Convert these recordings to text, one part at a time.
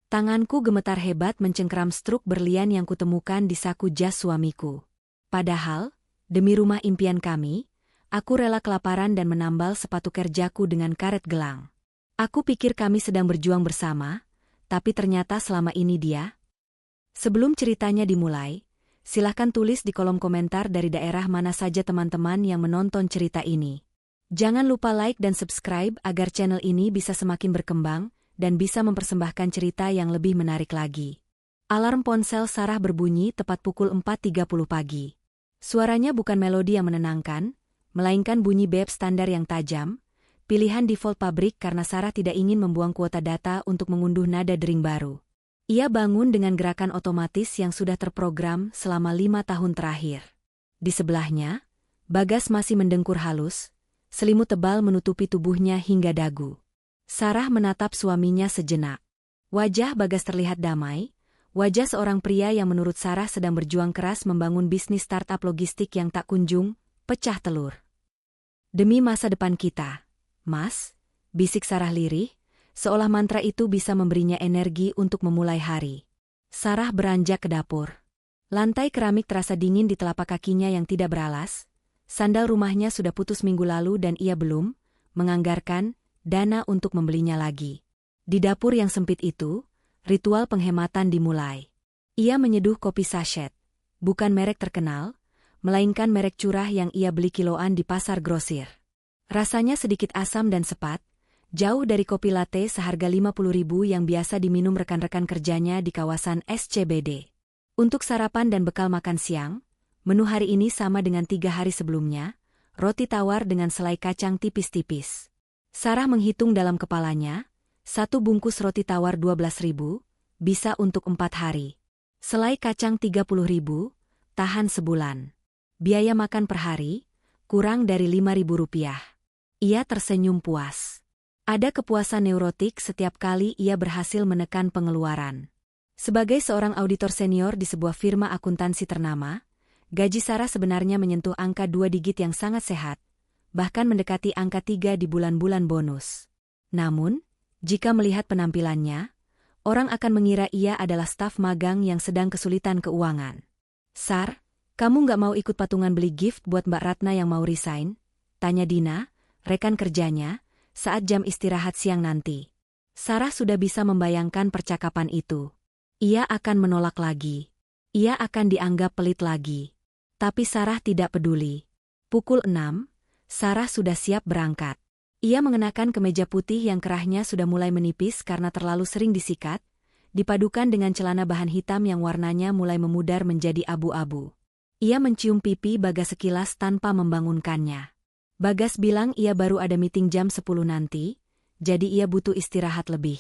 Tanganku gemetar hebat mencengkeram struk berlian yang kutemukan di saku jas suamiku. Padahal, demi rumah impian kami, aku rela kelaparan dan menambal sepatu kerjaku dengan karet gelang. Aku pikir kami sedang berjuang bersama, tapi ternyata selama ini dia. Sebelum ceritanya dimulai, silahkan tulis di kolom komentar dari daerah mana saja teman-teman yang menonton cerita ini. Jangan lupa like dan subscribe agar channel ini bisa semakin berkembang dan bisa mempersembahkan cerita yang lebih menarik lagi. Alarm ponsel Sarah berbunyi tepat pukul 4.30 pagi. Suaranya bukan melodi yang menenangkan, melainkan bunyi bep standar yang tajam, pilihan default pabrik karena Sarah tidak ingin membuang kuota data untuk mengunduh nada dering baru. Ia bangun dengan gerakan otomatis yang sudah terprogram selama 5 tahun terakhir. Di sebelahnya, Bagas masih mendengkur halus, selimut tebal menutupi tubuhnya hingga dagu. Sarah menatap suaminya sejenak. Wajah Bagas terlihat damai, wajah seorang pria yang menurut Sarah sedang berjuang keras membangun bisnis startup logistik yang tak kunjung pecah telur. Demi masa depan kita, Mas, bisik Sarah lirih, seolah mantra itu bisa memberinya energi untuk memulai hari. Sarah beranjak ke dapur. Lantai keramik terasa dingin di telapak kakinya yang tidak beralas, sandal rumahnya sudah putus minggu lalu dan ia belum menganggarkan dana untuk membelinya lagi. Di dapur yang sempit itu, ritual penghematan dimulai. Ia menyeduh kopi sachet, bukan merek terkenal, melainkan merek curah yang ia beli kiloan di pasar grosir. Rasanya sedikit asam dan sepat, jauh dari kopi latte seharga 50.000 yang biasa diminum rekan-rekan kerjanya di kawasan SCBD. Untuk sarapan dan bekal makan siang, menu hari ini sama dengan 3 hari sebelumnya, roti tawar dengan selai kacang tipis-tipis. Sarah menghitung dalam kepalanya, 1 bungkus roti tawar 12.000, bisa untuk 4 hari. Selai kacang 30.000, tahan sebulan. Biaya makan per hari, kurang dari 5.000 rupiah. Ia tersenyum puas. Ada kepuasan neurotik setiap kali ia berhasil menekan pengeluaran. Sebagai seorang auditor senior di sebuah firma akuntansi ternama, gaji Sarah sebenarnya menyentuh angka 2 digit yang sangat sehat, bahkan mendekati angka 3 di bulan-bulan bonus. Namun, jika melihat penampilannya, orang akan mengira ia adalah staf magang yang sedang kesulitan keuangan. "Sar, kamu nggak mau ikut patungan beli gift buat Mbak Ratna yang mau resign?" tanya Dina, rekan kerjanya, saat jam istirahat siang nanti. Sarah sudah bisa membayangkan percakapan itu. Ia akan menolak lagi. Ia akan dianggap pelit lagi. Tapi Sarah tidak peduli. Pukul 6, Sarah sudah siap berangkat. Ia mengenakan kemeja putih yang kerahnya sudah mulai menipis karena terlalu sering disikat, dipadukan dengan celana bahan hitam yang warnanya mulai memudar menjadi abu-abu. Ia mencium pipi Bagas sekilas tanpa membangunkannya. Bagas bilang ia baru ada meeting jam 10 nanti, jadi ia butuh istirahat lebih.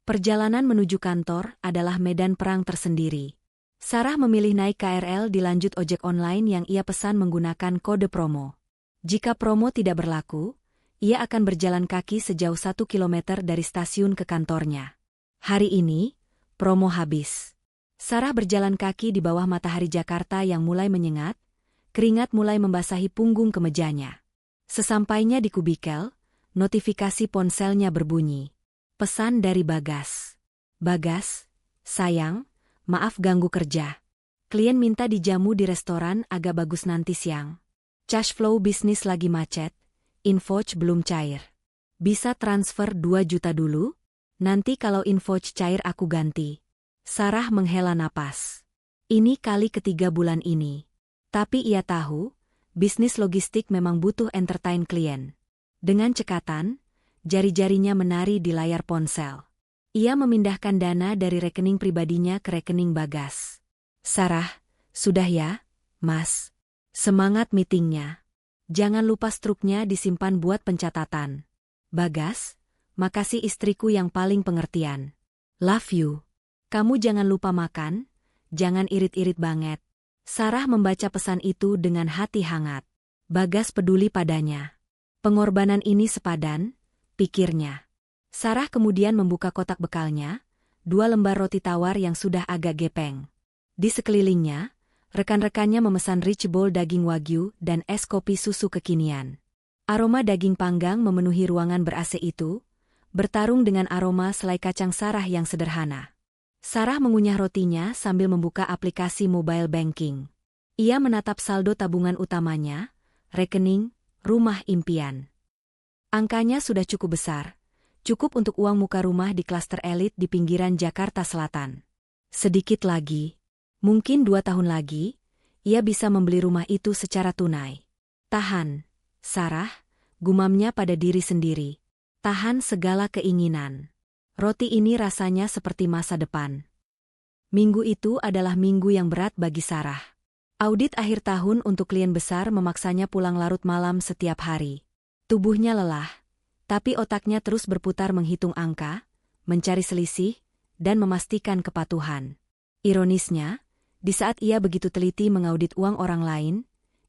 Perjalanan menuju kantor adalah medan perang tersendiri. Sarah memilih naik KRL dilanjut ojek online yang ia pesan menggunakan kode promo. Jika promo tidak berlaku, ia akan berjalan kaki sejauh 1 kilometer dari stasiun ke kantornya. Hari ini, promo habis. Sarah berjalan kaki di bawah matahari Jakarta yang mulai menyengat, keringat mulai membasahi punggung kemejanya. Sesampainya di kubikel, notifikasi ponselnya berbunyi. Pesan dari Bagas. "Bagas, sayang, maaf ganggu kerja. Klien minta dijamu di restoran agak bagus nanti siang. Cash flow bisnis lagi macet, invoice belum cair. Bisa transfer 2 juta dulu? Nanti kalau invoice cair aku ganti." Sarah menghela napas. Ini kali ketiga bulan ini. Tapi ia tahu, bisnis logistik memang butuh entertain klien. Dengan cekatan, jari-jarinya menari di layar ponsel. Ia memindahkan dana dari rekening pribadinya ke rekening Bagas. "Sarah, sudah ya, Mas. Semangat meetingnya. Jangan lupa struknya disimpan buat pencatatan. Bagas, makasih istriku yang paling pengertian. Love you. Kamu jangan lupa makan, jangan irit-irit banget." Sarah membaca pesan itu dengan hati hangat. Bagas peduli padanya. Pengorbanan ini sepadan, pikirnya. Sarah kemudian membuka kotak bekalnya, 2 lembar roti tawar yang sudah agak gepeng. Di sekelilingnya, rekan-rekannya memesan rich bowl daging wagyu dan es kopi susu kekinian. Aroma daging panggang memenuhi ruangan ber-AC itu, bertarung dengan aroma selai kacang Sarah yang sederhana. Sarah mengunyah rotinya sambil membuka aplikasi mobile banking. Ia menatap saldo tabungan utamanya, rekening, rumah impian. Angkanya sudah cukup besar, cukup untuk uang muka rumah di klaster elit di pinggiran Jakarta Selatan. Sedikit lagi, mungkin 2 tahun lagi, ia bisa membeli rumah itu secara tunai. Tahan, Sarah, gumamnya pada diri sendiri. Tahan segala keinginan. Roti ini rasanya seperti masa depan. Minggu itu adalah minggu yang berat bagi Sarah. Audit akhir tahun untuk klien besar memaksanya pulang larut malam setiap hari. Tubuhnya lelah, tapi otaknya terus berputar menghitung angka, mencari selisih, dan memastikan kepatuhan. Ironisnya, di saat ia begitu teliti mengaudit uang orang lain,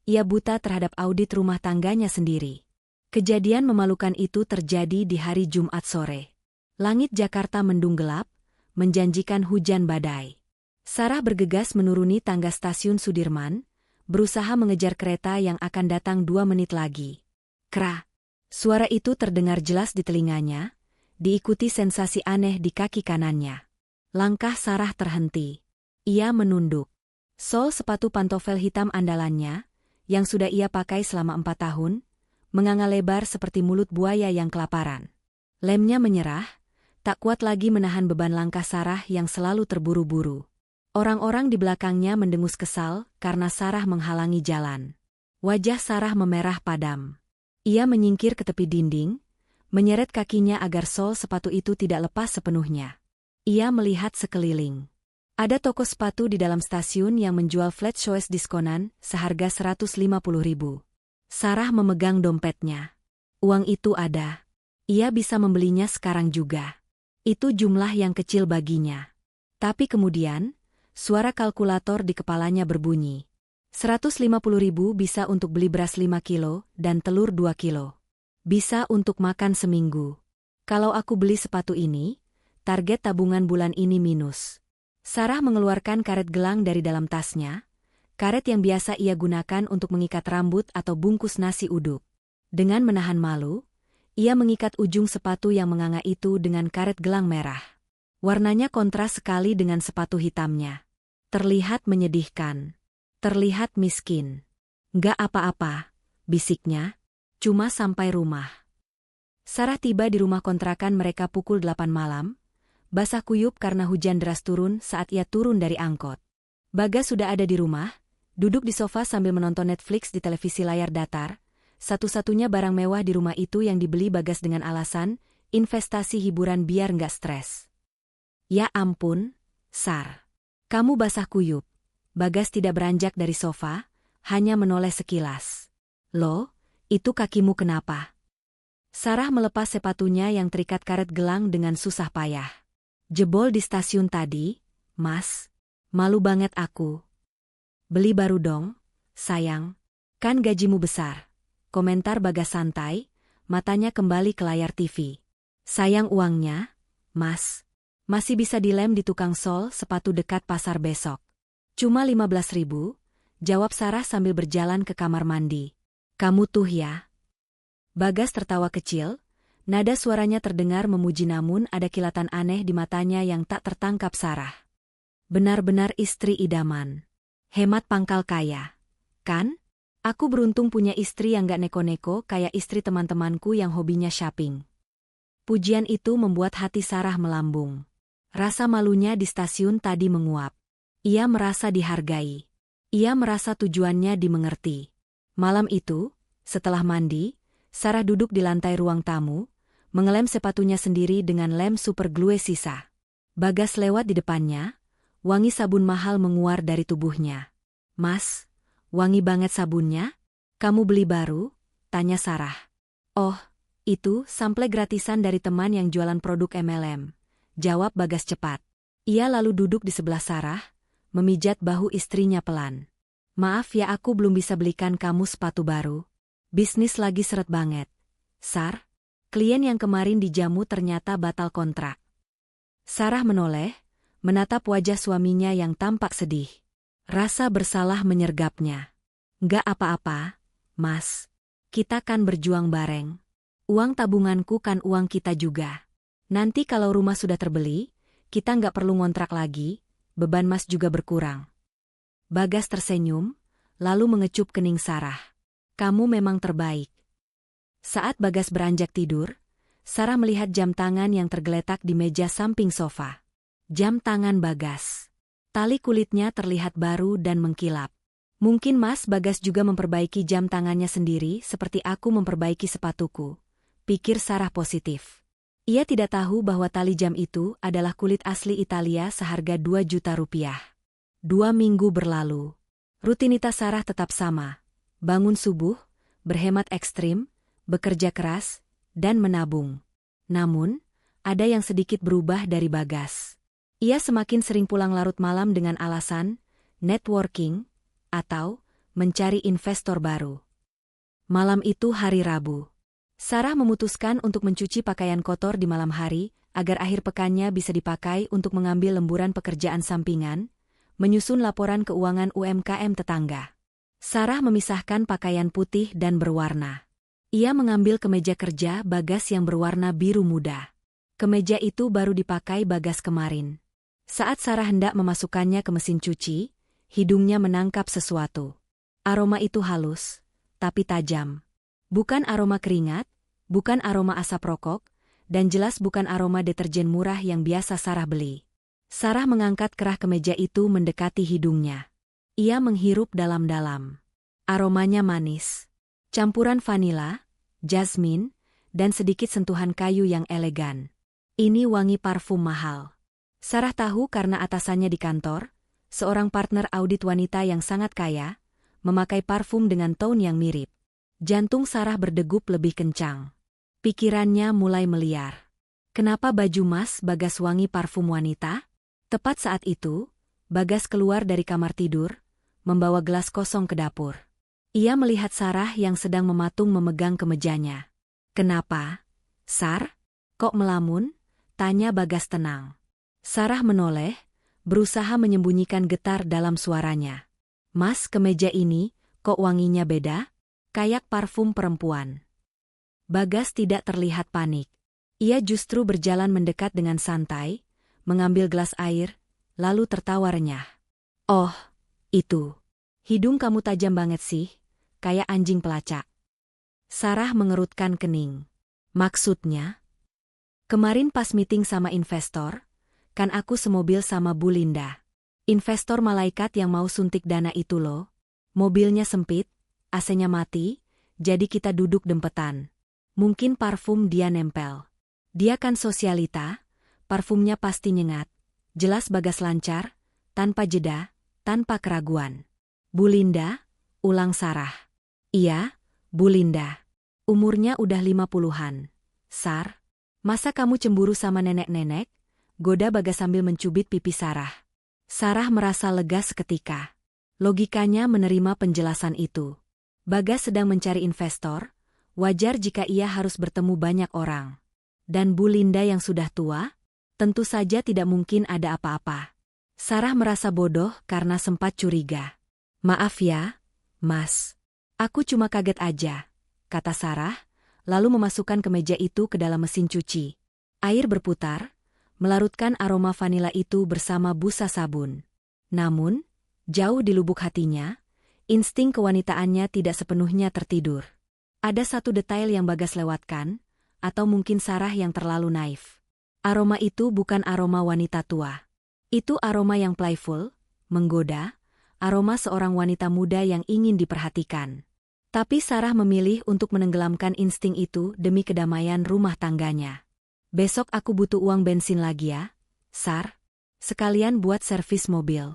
ia buta terhadap audit rumah tangganya sendiri. Kejadian memalukan itu terjadi di hari Jumat sore. Langit Jakarta mendung gelap, menjanjikan hujan badai. Sarah bergegas menuruni tangga stasiun Sudirman, berusaha mengejar kereta yang akan datang 2 menit lagi. Kra! Suara itu terdengar jelas di telinganya, diikuti sensasi aneh di kaki kanannya. Langkah Sarah terhenti. Ia menunduk. Sol sepatu pantofel hitam andalannya, yang sudah ia pakai selama 4 tahun, menganga lebar seperti mulut buaya yang kelaparan. Lemnya menyerah, tak kuat lagi menahan beban langkah Sarah yang selalu terburu-buru. Orang-orang di belakangnya mendengus kesal karena Sarah menghalangi jalan. Wajah Sarah memerah padam. Ia menyingkir ke tepi dinding, menyeret kakinya agar sol sepatu itu tidak lepas sepenuhnya. Ia melihat sekeliling. Ada toko sepatu di dalam stasiun yang menjual flat choice diskonan seharga 150.000. Sarah memegang dompetnya. Uang itu ada. Ia bisa membelinya sekarang juga. Itu jumlah yang kecil baginya. Tapi kemudian, suara kalkulator di kepalanya berbunyi. 150.000 bisa untuk beli beras 5 kilo dan telur 2 kilo. Bisa untuk makan seminggu. Kalau aku beli sepatu ini, target tabungan bulan ini minus. Sarah mengeluarkan karet gelang dari dalam tasnya, karet yang biasa ia gunakan untuk mengikat rambut atau bungkus nasi uduk. Dengan menahan malu, ia mengikat ujung sepatu yang menganga itu dengan karet gelang merah. Warnanya kontras sekali dengan sepatu hitamnya. Terlihat menyedihkan. Terlihat miskin. Nggak apa-apa, bisiknya. Cuma sampai rumah. Sarah tiba di rumah kontrakan mereka pukul 8 malam, basah kuyup karena hujan deras turun saat ia turun dari angkot. Bagas sudah ada di rumah, duduk di sofa sambil menonton Netflix di televisi layar datar. Satu-satunya barang mewah di rumah itu yang dibeli Bagas dengan alasan, investasi hiburan biar nggak stres. Ya ampun, Sar. Kamu basah kuyup. Bagas tidak beranjak dari sofa, hanya menoleh sekilas. Loh, itu kakimu kenapa? Sarah melepas sepatunya yang terikat karet gelang dengan susah payah. Jebol di stasiun tadi, Mas. Malu banget aku. Beli baru dong, sayang. Kan gajimu besar. Komentar Bagas santai, matanya kembali ke layar TV. Sayang uangnya, Mas. Masih bisa dilem di tukang sol sepatu dekat pasar besok. Cuma 15.000, jawab Sarah sambil berjalan ke kamar mandi. Kamu tuh ya. Bagas tertawa kecil, nada suaranya terdengar memuji namun ada kilatan aneh di matanya yang tak tertangkap Sarah. Benar-benar istri idaman. Hemat pangkal kaya. Kan? Aku beruntung punya istri yang gak neko-neko kayak istri teman-temanku yang hobinya shopping. Pujian itu membuat hati Sarah melambung. Rasa malunya di stasiun tadi menguap. Ia merasa dihargai. Ia merasa tujuannya dimengerti. Malam itu, setelah mandi, Sarah duduk di lantai ruang tamu, mengelem sepatunya sendiri dengan lem super glue sisa. Bagas lewat di depannya, wangi sabun mahal menguar dari tubuhnya. Mas, wangi banget sabunnya? Kamu beli baru? Tanya Sarah. Oh, itu sample gratisan dari teman yang jualan produk MLM. Jawab Bagas cepat. Ia lalu duduk di sebelah Sarah, memijat bahu istrinya pelan. Maaf ya aku belum bisa belikan kamu sepatu baru. Bisnis lagi seret banget. Sar, klien yang kemarin dijamu ternyata batal kontrak. Sarah menoleh, menatap wajah suaminya yang tampak sedih. Rasa bersalah menyergapnya. Nggak apa-apa, Mas. Kita kan berjuang bareng. Uang tabunganku kan uang kita juga. Nanti kalau rumah sudah terbeli, kita nggak perlu ngontrak lagi, beban Mas juga berkurang. Bagas tersenyum, lalu mengecup kening Sarah. Kamu memang terbaik. Saat Bagas beranjak tidur, Sarah melihat jam tangan yang tergeletak di meja samping sofa. Jam tangan Bagas. Tali kulitnya terlihat baru dan mengkilap. Mungkin Mas Bagas juga memperbaiki jam tangannya sendiri seperti aku memperbaiki sepatuku, pikir Sarah positif. Ia tidak tahu bahwa tali jam itu adalah kulit asli Italia seharga 2 juta rupiah. 2 minggu berlalu. Rutinitas Sarah tetap sama. Bangun subuh, berhemat ekstrim, bekerja keras, dan menabung. Namun, ada yang sedikit berubah dari Bagas. Ia semakin sering pulang larut malam dengan alasan networking atau mencari investor baru. Malam itu hari Rabu. Sarah memutuskan untuk mencuci pakaian kotor di malam hari agar akhir pekannya bisa dipakai untuk mengambil lemburan pekerjaan sampingan, menyusun laporan keuangan UMKM tetangga. Sarah memisahkan pakaian putih dan berwarna. Ia mengambil kemeja kerja Bagas yang berwarna biru muda. Kemeja itu baru dipakai Bagas kemarin. Saat Sarah hendak memasukkannya ke mesin cuci, hidungnya menangkap sesuatu. Aroma itu halus, tapi tajam. Bukan aroma keringat, bukan aroma asap rokok, dan jelas bukan aroma deterjen murah yang biasa Sarah beli. Sarah mengangkat kerah kemeja itu mendekati hidungnya. Ia menghirup dalam-dalam. Aromanya manis. Campuran vanila, jasmin, dan sedikit sentuhan kayu yang elegan. Ini wangi parfum mahal. Sarah tahu karena atasannya di kantor, seorang partner audit wanita yang sangat kaya, memakai parfum dengan tone yang mirip. Jantung Sarah berdegup lebih kencang. Pikirannya mulai meliar. Kenapa baju Mas Bagas wangi parfum wanita? Tepat saat itu, Bagas keluar dari kamar tidur, membawa gelas kosong ke dapur. Ia melihat Sarah yang sedang mematung memegang kemejanya. Kenapa? Sar? Kok melamun? Tanya Bagas tenang. Sarah menoleh, berusaha menyembunyikan getar dalam suaranya. Mas, kemeja ini, kok wanginya beda? Kayak parfum perempuan. Bagas tidak terlihat panik. Ia justru berjalan mendekat dengan santai, mengambil gelas air, lalu tertawa renyah. Oh, itu. Hidung kamu tajam banget sih, kayak anjing pelacak. Sarah mengerutkan kening. Maksudnya? Kemarin pas meeting sama investor, kan aku semobil sama Bu Linda. Investor malaikat yang mau suntik dana itu loh. Mobilnya sempit, AC-nya mati, jadi kita duduk dempetan. Mungkin parfum dia nempel. Dia kan sosialita, parfumnya pasti nyengat. Jelas Bagas lancar, tanpa jeda, tanpa keraguan. Bu Linda, ulang Sarah. Iya, Bu Linda. Umurnya udah 50-an. Sar, masa kamu cemburu sama nenek-nenek? Goda Bagas sambil mencubit pipi Sarah. Sarah merasa lega seketika. Logikanya menerima penjelasan itu. Bagas sedang mencari investor, wajar jika ia harus bertemu banyak orang. Dan Bu Linda yang sudah tua, tentu saja tidak mungkin ada apa-apa. Sarah merasa bodoh karena sempat curiga. Maaf ya, Mas. Aku cuma kaget aja, kata Sarah, lalu memasukkan kemeja itu ke dalam mesin cuci. Air berputar, melarutkan aroma vanila itu bersama busa sabun. Namun, jauh di lubuk hatinya, insting kewanitaannya tidak sepenuhnya tertidur. Ada satu detail yang Bagas lewatkan, atau mungkin Sarah yang terlalu naif. Aroma itu bukan aroma wanita tua. Itu aroma yang playful, menggoda, aroma seorang wanita muda yang ingin diperhatikan. Tapi Sarah memilih untuk menenggelamkan insting itu demi kedamaian rumah tangganya. Besok aku butuh uang bensin lagi ya, Sar. Sekalian buat servis mobil.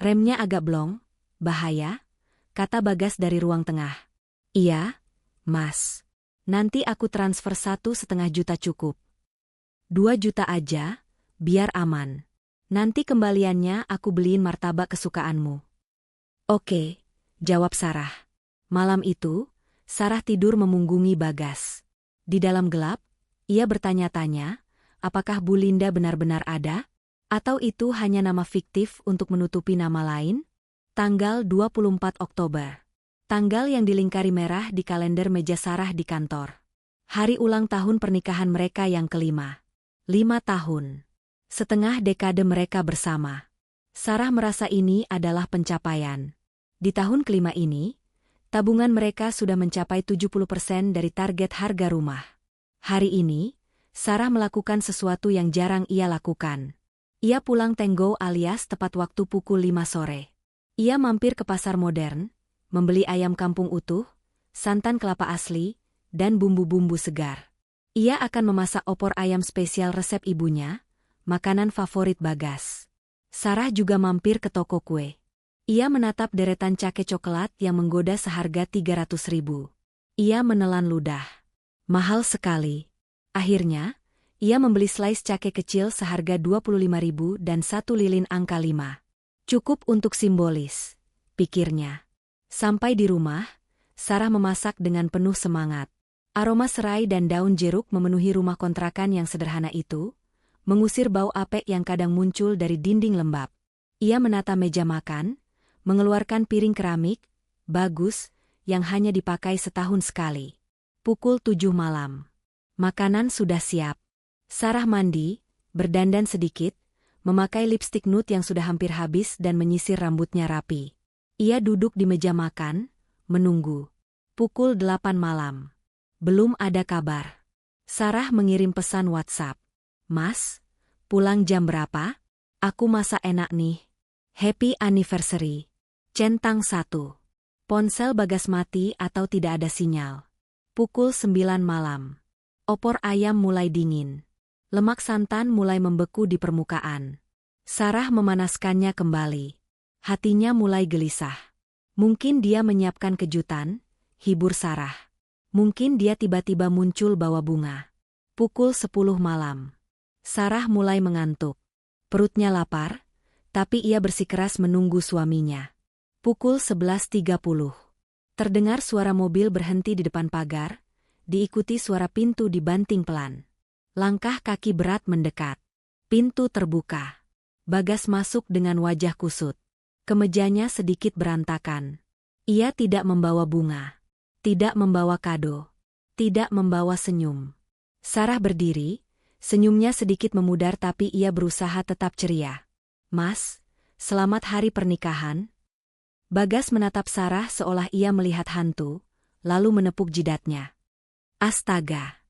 Remnya agak blong, bahaya, kata Bagas dari ruang tengah. Iya, Mas. Nanti aku transfer 1,5 juta cukup. 2 juta aja, biar aman. Nanti kembaliannya aku beliin martabak kesukaanmu. Oke, jawab Sarah. Malam itu, Sarah tidur memunggungi Bagas. Di dalam gelap, ia bertanya-tanya, apakah Bu Linda benar-benar ada? Atau itu hanya nama fiktif untuk menutupi nama lain? Tanggal 24 Oktober. Tanggal yang dilingkari merah di kalender meja Sarah di kantor. Hari ulang tahun pernikahan mereka yang kelima. 5 tahun. Setengah dekade mereka bersama. Sarah merasa ini adalah pencapaian. Di tahun kelima ini, tabungan mereka sudah mencapai 70% dari target harga rumah. Hari ini, Sarah melakukan sesuatu yang jarang ia lakukan. Ia pulang tenggo alias tepat waktu pukul 5 sore. Ia mampir ke pasar modern, membeli ayam kampung utuh, santan kelapa asli, dan bumbu-bumbu segar. Ia akan memasak opor ayam spesial resep ibunya, makanan favorit Bagas. Sarah juga mampir ke toko kue. Ia menatap deretan cake coklat yang menggoda seharga 300.000. Ia menelan ludah. Mahal sekali. Akhirnya, ia membeli slice cake kecil seharga 25.000 dan satu lilin angka 5. Cukup untuk simbolis, pikirnya. Sampai di rumah, Sarah memasak dengan penuh semangat. Aroma serai dan daun jeruk memenuhi rumah kontrakan yang sederhana itu, mengusir bau apek yang kadang muncul dari dinding lembab. Ia menata meja makan, mengeluarkan piring keramik, bagus, yang hanya dipakai setahun sekali. Pukul 7 malam. Makanan sudah siap. Sarah mandi, berdandan sedikit, memakai lipstik nude yang sudah hampir habis dan menyisir rambutnya rapi. Ia duduk di meja makan, menunggu. Pukul 8 malam. Belum ada kabar. Sarah mengirim pesan WhatsApp. Mas, pulang jam berapa? Aku masak enak nih. Happy anniversary. Centang 1. Ponsel Bagas mati atau tidak ada sinyal. Pukul 9 malam. Opor ayam mulai dingin. Lemak santan mulai membeku di permukaan. Sarah memanaskannya kembali. Hatinya mulai gelisah. Mungkin dia menyiapkan kejutan, hibur Sarah. Mungkin dia tiba-tiba muncul bawa bunga. Pukul 10 malam. Sarah mulai mengantuk. Perutnya lapar, tapi ia bersikeras menunggu suaminya. Pukul 11.30. Terdengar suara mobil berhenti di depan pagar, diikuti suara pintu dibanting pelan. Langkah kaki berat mendekat. Pintu terbuka. Bagas masuk dengan wajah kusut. Kemejanya sedikit berantakan. Ia tidak membawa bunga. Tidak membawa kado. Tidak membawa senyum. Sarah berdiri, senyumnya sedikit memudar tapi ia berusaha tetap ceria. Mas, selamat hari pernikahan. Bagas menatap Sarah seolah ia melihat hantu, lalu menepuk jidatnya. Astaga.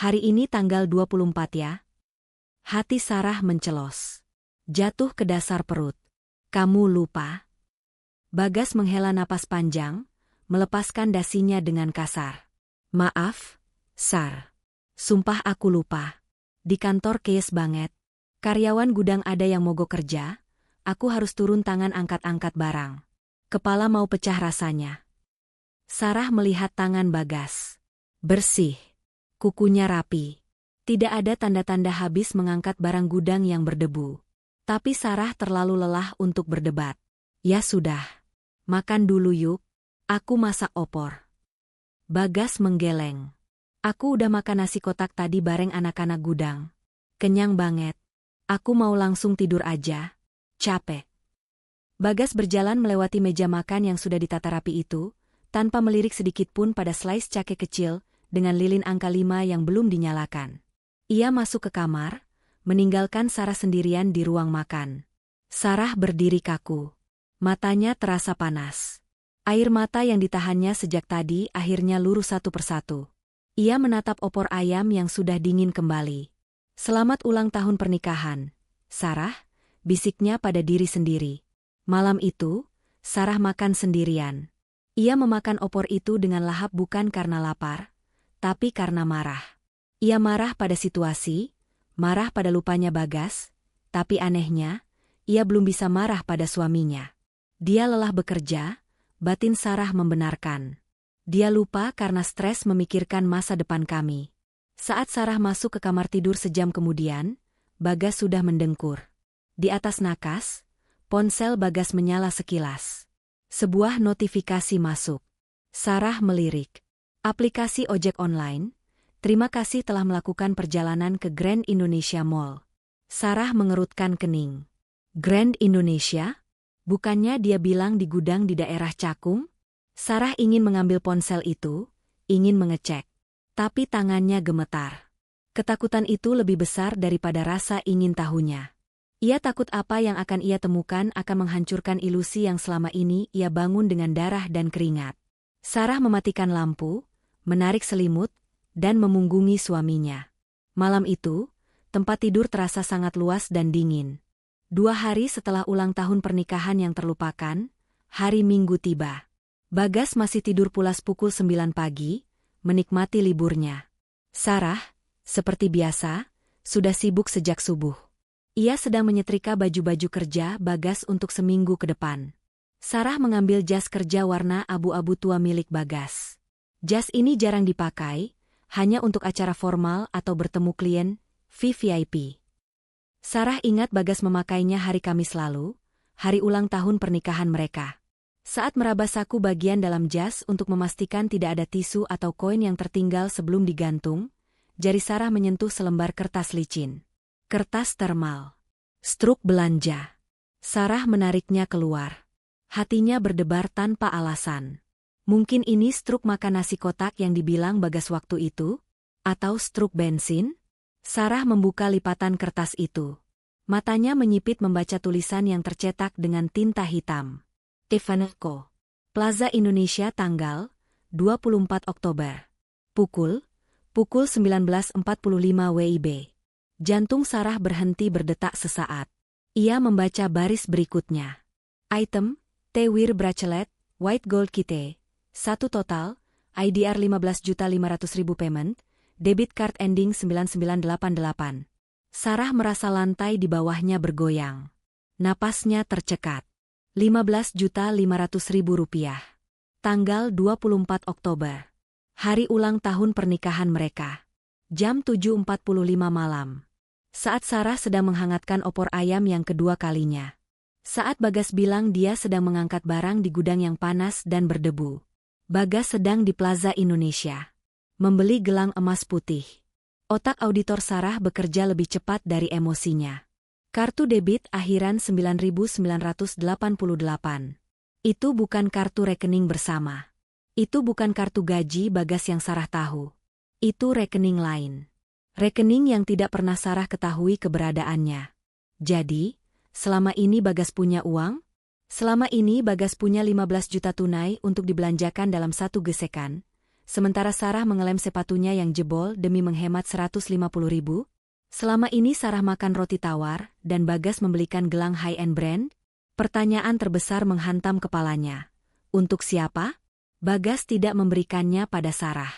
Hari ini tanggal 24 ya? Hati Sarah mencelos. Jatuh ke dasar perut. Kamu lupa? Bagas menghela napas panjang, melepaskan dasinya dengan kasar. Maaf, Sar. Sumpah aku lupa. Di kantor kees banget. Karyawan gudang ada yang mogok kerja, aku harus turun tangan angkat-angkat barang. Kepala mau pecah rasanya. Sarah melihat tangan Bagas. Bersih. Kukunya rapi. Tidak ada tanda-tanda habis mengangkat barang gudang yang berdebu. Tapi Sarah terlalu lelah untuk berdebat. Ya sudah. Makan dulu yuk. Aku masak opor. Bagas menggeleng. Aku udah makan nasi kotak tadi bareng anak-anak gudang. Kenyang banget. Aku mau langsung tidur aja. Capek. Bagas berjalan melewati meja makan yang sudah ditata rapi itu, tanpa melirik sedikit pun pada slice cake kecil, dengan lilin angka 5 yang belum dinyalakan. Ia masuk ke kamar, meninggalkan Sarah sendirian di ruang makan. Sarah berdiri kaku. Matanya terasa panas. Air mata yang ditahannya sejak tadi akhirnya luruh satu persatu. Ia menatap opor ayam yang sudah dingin kembali. Selamat ulang tahun pernikahan, Sarah, bisiknya pada diri sendiri. Malam itu, Sarah makan sendirian. Ia memakan opor itu dengan lahap bukan karena lapar, tapi karena marah. Ia marah pada situasi, marah pada lupanya Bagas, tapi anehnya, ia belum bisa marah pada suaminya. Dia lelah bekerja, batin Sarah membenarkan. Dia lupa karena stres memikirkan masa depan kami. Saat Sarah masuk ke kamar tidur sejam kemudian, Bagas sudah mendengkur. Di atas nakas, ponsel Bagas menyala sekilas. Sebuah notifikasi masuk. Sarah melirik. Aplikasi ojek online, terima kasih telah melakukan perjalanan ke Grand Indonesia Mall. Sarah mengerutkan kening. Grand Indonesia? Bukannya dia bilang di gudang di daerah Cakung? Sarah ingin mengambil ponsel itu, ingin mengecek. Tapi tangannya gemetar. Ketakutan itu lebih besar daripada rasa ingin tahunya. Ia takut apa yang akan ia temukan akan menghancurkan ilusi yang selama ini ia bangun dengan darah dan keringat. Sarah mematikan lampu, menarik selimut, dan memunggungi suaminya. Malam itu, tempat tidur terasa sangat luas dan dingin. 2 hari setelah ulang tahun pernikahan yang terlupakan, hari Minggu tiba. Bagas masih tidur pulas pukul 9 pagi, menikmati liburnya. Sarah, seperti biasa, sudah sibuk sejak subuh. Ia sedang menyetrika baju-baju kerja Bagas untuk seminggu ke depan. Sarah mengambil jas kerja warna abu-abu tua milik Bagas. Jas ini jarang dipakai, hanya untuk acara formal atau bertemu klien, VVIP. Sarah ingat Bagas memakainya hari Kamis lalu, hari ulang tahun pernikahan mereka. Saat meraba saku bagian dalam jas untuk memastikan tidak ada tisu atau koin yang tertinggal sebelum digantung, jari Sarah menyentuh selembar kertas licin. Kertas termal. Struk belanja. Sarah menariknya keluar. Hatinya berdebar tanpa alasan. Mungkin ini struk makan nasi kotak yang dibilang Bagas waktu itu? Atau struk bensin? Sarah membuka lipatan kertas itu. Matanya menyipit membaca tulisan yang tercetak dengan tinta hitam. Evanesco. Plaza Indonesia tanggal 24 Oktober. Pukul 19.45 WIB. Jantung Sarah berhenti berdetak sesaat. Ia membaca baris berikutnya. Item, T-Wear Bracelet, White Gold Kite. 1 total, IDR 15.500.000 payment, debit card ending 9988. Sarah merasa lantai di bawahnya bergoyang. Napasnya tercekat. 15.500.000 rupiah. Tanggal 24 Oktober. Hari ulang tahun pernikahan mereka. Jam 7.45 malam. Saat Sarah sedang menghangatkan opor ayam yang kedua kalinya. Saat Bagas bilang dia sedang mengangkat barang di gudang yang panas dan berdebu. Bagas sedang di Plaza Indonesia. Membeli gelang emas putih. Otak auditor Sarah bekerja lebih cepat dari emosinya. Kartu debit akhiran 9.988. Itu bukan kartu rekening bersama. Itu bukan kartu gaji Bagas yang Sarah tahu. Itu rekening lain. Rekening yang tidak pernah Sarah ketahui keberadaannya. Jadi, selama ini Bagas punya uang? Selama ini Bagas punya 15 juta tunai untuk dibelanjakan dalam satu gesekan, sementara Sarah mengelem sepatunya yang jebol demi menghemat 150.000? Selama ini Sarah makan roti tawar dan Bagas membelikan gelang high-end brand? Pertanyaan terbesar menghantam kepalanya. Untuk siapa? Bagas tidak memberikannya pada Sarah.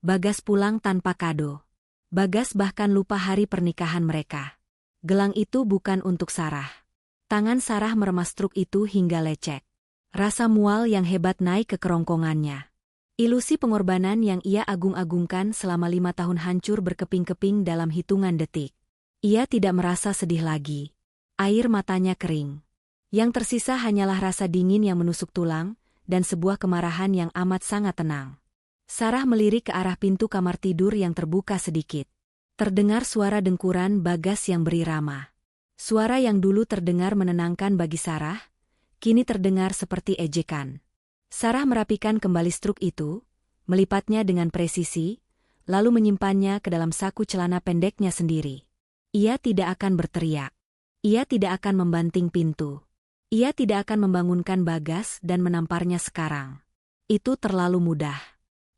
Bagas pulang tanpa kado. Bagas bahkan lupa hari pernikahan mereka. Gelang itu bukan untuk Sarah. Tangan Sarah meremas truk itu hingga lecek. Rasa mual yang hebat naik ke kerongkongannya. Ilusi pengorbanan yang ia agung-agungkan selama 5 tahun hancur berkeping-keping dalam hitungan detik. Ia tidak merasa sedih lagi. Air matanya kering. Yang tersisa hanyalah rasa dingin yang menusuk tulang, dan sebuah kemarahan yang amat sangat tenang. Sarah melirik ke arah pintu kamar tidur yang terbuka sedikit. Terdengar suara dengkuran Bagas yang berirama. Suara yang dulu terdengar menenangkan bagi Sarah, kini terdengar seperti ejekan. Sarah merapikan kembali struk itu, melipatnya dengan presisi, lalu menyimpannya ke dalam saku celana pendeknya sendiri. Ia tidak akan berteriak. Ia tidak akan membanting pintu. Ia tidak akan membangunkan Bagas dan menamparnya sekarang. Itu terlalu mudah.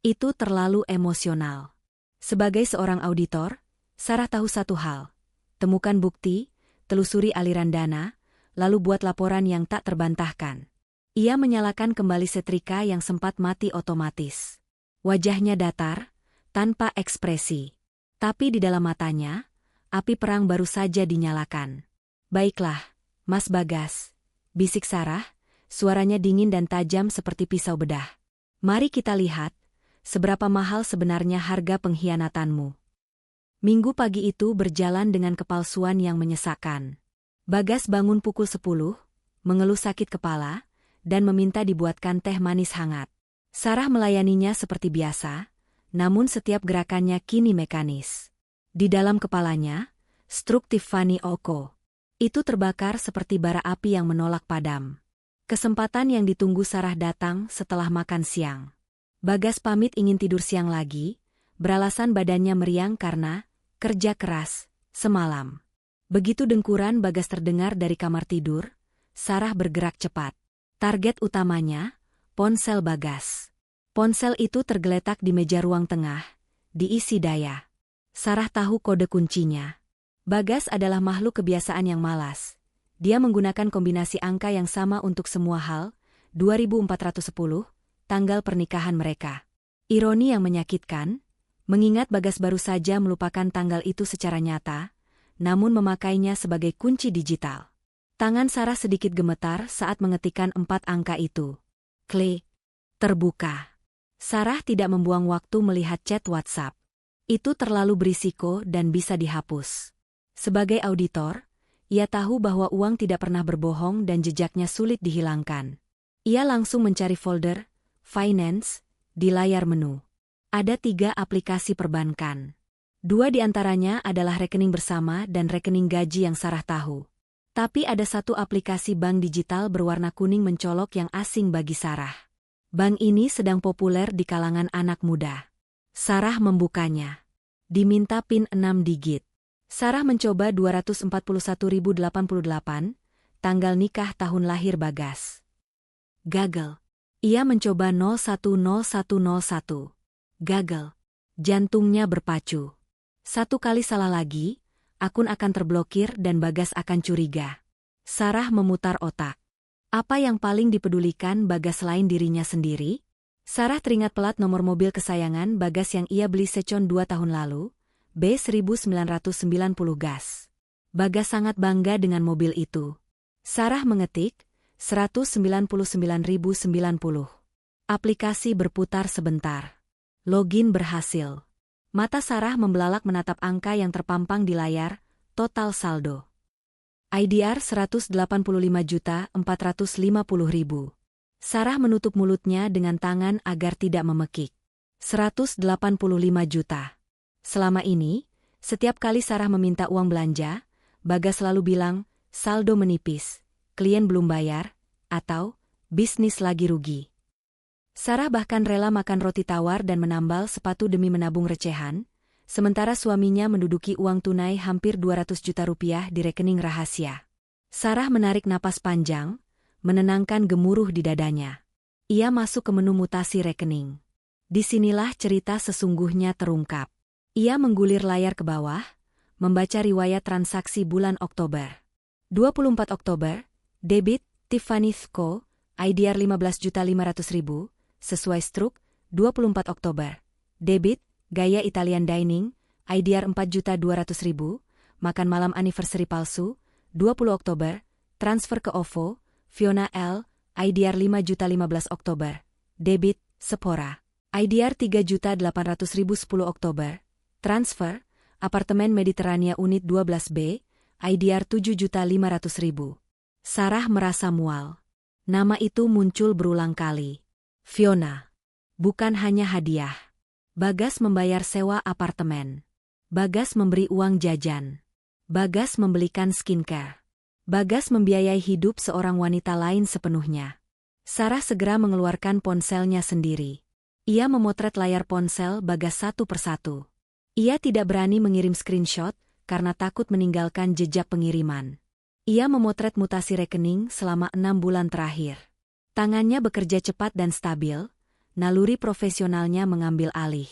Itu terlalu emosional. Sebagai seorang auditor, Sarah tahu satu hal. Temukan bukti, telusuri aliran dana, lalu buat laporan yang tak terbantahkan. Ia menyalakan kembali setrika yang sempat mati otomatis. Wajahnya datar, tanpa ekspresi. Tapi di dalam matanya, api perang baru saja dinyalakan. Baiklah, Mas Bagas, bisik Sarah, suaranya dingin dan tajam seperti pisau bedah. Mari kita lihat, seberapa mahal sebenarnya harga pengkhianatanmu. Minggu pagi itu berjalan dengan kepalsuan yang menyesakkan. Bagas bangun pukul 10, mengeluh sakit kepala, dan meminta dibuatkan teh manis hangat. Sarah melayaninya seperti biasa, namun setiap gerakannya kini mekanis. Di dalam kepalanya, struk Tiffany Oko. Itu terbakar seperti bara api yang menolak padam. Kesempatan yang ditunggu Sarah datang setelah makan siang. Bagas pamit ingin tidur siang lagi, beralasan badannya meriang karena Kerja keras, semalam. Begitu dengkuran Bagas terdengar dari kamar tidur, Sarah bergerak cepat. Target utamanya, ponsel Bagas. Ponsel itu tergeletak di meja ruang tengah, diisi daya. Sarah tahu kode kuncinya. Bagas adalah makhluk kebiasaan yang malas. Dia menggunakan kombinasi angka yang sama untuk semua hal, 2410, tanggal pernikahan mereka. Ironi yang menyakitkan, mengingat Bagas baru saja melupakan tanggal itu secara nyata, namun memakainya sebagai kunci digital. Tangan Sarah sedikit gemetar saat mengetikkan 4 angka itu. Klik. Terbuka. Sarah tidak membuang waktu melihat chat WhatsApp. Itu terlalu berisiko dan bisa dihapus. Sebagai auditor, ia tahu bahwa uang tidak pernah berbohong dan jejaknya sulit dihilangkan. Ia langsung mencari folder Finance di layar menu. Ada 3 aplikasi perbankan. 2 di antaranya adalah rekening bersama dan rekening gaji yang Sarah tahu. Tapi ada 1 aplikasi bank digital berwarna kuning mencolok yang asing bagi Sarah. Bank ini sedang populer di kalangan anak muda. Sarah membukanya. Diminta PIN 6 digit. Sarah mencoba 241.088, tanggal nikah tahun lahir Bagas. Gagal. Ia mencoba 010101. Gagal. Jantungnya berpacu. 1 kali salah lagi, akun akan terblokir dan Bagas akan curiga. Sarah memutar otak. Apa yang paling dipedulikan Bagas selain dirinya sendiri? Sarah teringat plat nomor mobil kesayangan Bagas yang ia beli secon 2 tahun lalu, B1990 gas. Bagas sangat bangga dengan mobil itu. Sarah mengetik, 199.090. Aplikasi berputar sebentar. Login berhasil. Mata Sarah membelalak menatap angka yang terpampang di layar, total saldo. IDR 185.450.000. Sarah menutup mulutnya dengan tangan agar tidak memekik. 185 juta. Selama ini, setiap kali Sarah meminta uang belanja, Bagas selalu bilang, saldo menipis, klien belum bayar, atau bisnis lagi rugi. Sarah bahkan rela makan roti tawar dan menambal sepatu demi menabung recehan, sementara suaminya menduduki uang tunai hampir 200 juta rupiah di rekening rahasia. Sarah menarik napas panjang, menenangkan gemuruh di dadanya. Ia masuk ke menu mutasi rekening. Disinilah cerita sesungguhnya terungkap. Ia menggulir layar ke bawah, membaca riwayat transaksi bulan Oktober. 24 Oktober, debit, Tiffany Co., IDR 15.500.000, sesuai struk, 24 Oktober. Debit, gaya Italian Dining, IDR 4.200.000, makan malam anniversary palsu, 20 Oktober, transfer ke OVO, Fiona L., IDR 5.015 Oktober. Debit, Sephora, IDR 3.800.000 10 Oktober. Transfer, apartemen Mediterania unit 12B, IDR 7.500.000. Sarah merasa mual. Nama itu muncul berulang kali. Fiona. Bukan hanya hadiah. Bagas membayar sewa apartemen. Bagas memberi uang jajan. Bagas membelikan skincare. Bagas membiayai hidup seorang wanita lain sepenuhnya. Sarah segera mengeluarkan ponselnya sendiri. Ia memotret layar ponsel Bagas satu persatu. Ia tidak berani mengirim screenshot karena takut meninggalkan jejak pengiriman. Ia memotret mutasi rekening selama 6 bulan terakhir. Tangannya bekerja cepat dan stabil, naluri profesionalnya mengambil alih.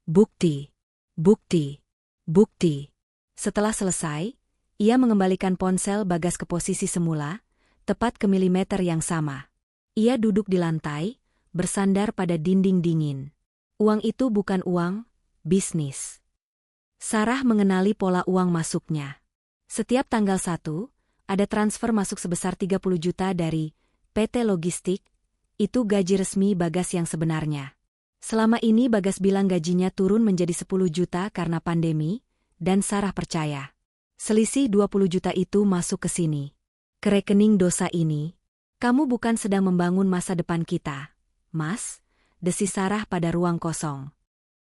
Bukti, bukti, bukti. Setelah selesai, ia mengembalikan ponsel Bagas ke posisi semula, tepat ke milimeter yang sama. Ia duduk di lantai, bersandar pada dinding dingin. Uang itu bukan uang, bisnis. Sarah mengenali pola uang masuknya. Setiap tanggal 1, ada transfer masuk sebesar 30 juta dari PT Logistik, itu gaji resmi Bagas yang sebenarnya. Selama ini Bagas bilang gajinya turun menjadi 10 juta karena pandemi, dan Sarah percaya. Selisih 20 juta itu masuk ke sini. Ke rekening dosa ini. Kamu bukan sedang membangun masa depan kita, Mas, desis Sarah pada ruang kosong.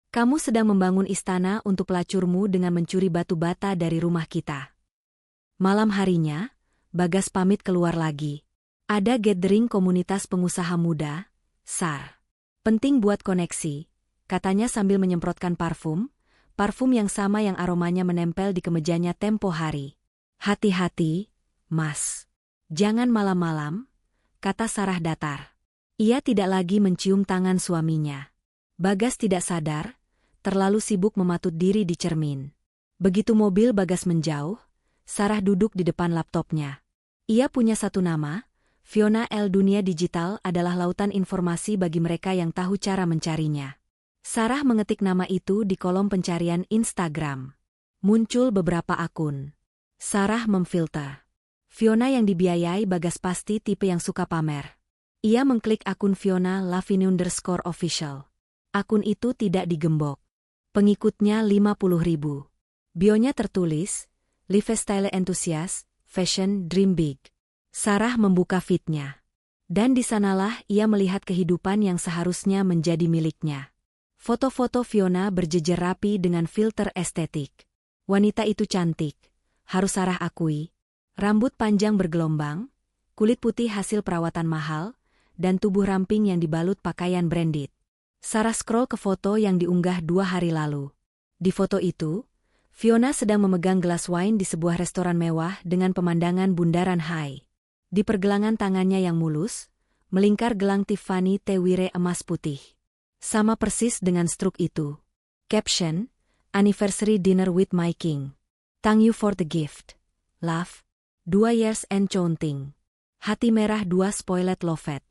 Kamu sedang membangun istana untuk pelacurmu dengan mencuri batu bata dari rumah kita. Malam harinya, Bagas pamit keluar lagi. Ada gathering komunitas pengusaha muda, SAR. Penting buat koneksi, katanya sambil menyemprotkan parfum, parfum yang sama yang aromanya menempel di kemejanya tempo hari. Hati-hati, Mas. Jangan malam-malam, kata Sarah datar. Ia tidak lagi mencium tangan suaminya. Bagas tidak sadar, terlalu sibuk mematut diri di cermin. Begitu mobil Bagas menjauh, Sarah duduk di depan laptopnya. Ia punya satu nama, Fiona L. Dunia digital adalah lautan informasi bagi mereka yang tahu cara mencarinya. Sarah mengetik nama itu di kolom pencarian Instagram. Muncul beberapa akun. Sarah memfilter. Fiona yang dibiayai Bagas pasti tipe yang suka pamer. Ia mengklik akun Fiona Lavini_official. Akun itu tidak digembok. Pengikutnya 50.000. Bionya tertulis, lifestyle enthusiast, fashion dream big. Sarah membuka feed-nya. Dan di sanalah ia melihat kehidupan yang seharusnya menjadi miliknya. Foto-foto Fiona berjejer rapi dengan filter estetik. Wanita itu cantik, harus Sarah akui. Rambut panjang bergelombang, kulit putih hasil perawatan mahal, dan tubuh ramping yang dibalut pakaian branded. Sarah scroll ke foto yang diunggah 2 hari lalu. Di foto itu, Fiona sedang memegang gelas wine di sebuah restoran mewah dengan pemandangan bundaran High. Di pergelangan tangannya yang mulus, melingkar gelang Tiffany T-Wire emas putih. Sama persis dengan struk itu. Caption, Anniversary Dinner with My King. Thank you for the gift. Love. 2 years and counting. Hati merah 2 spoiled loved.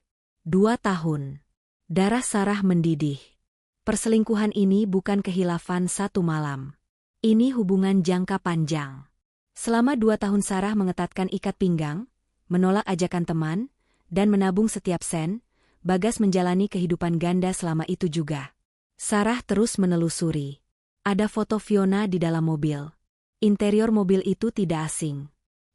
2 tahun. Darah Sarah mendidih. Perselingkuhan ini bukan kehilafan satu malam. Ini hubungan jangka panjang. Selama 2 tahun Sarah mengetatkan ikat pinggang, menolak ajakan teman, dan menabung setiap sen. Bagas menjalani kehidupan ganda selama itu juga. Sarah terus menelusuri. Ada foto Fiona di dalam mobil. Interior mobil itu tidak asing.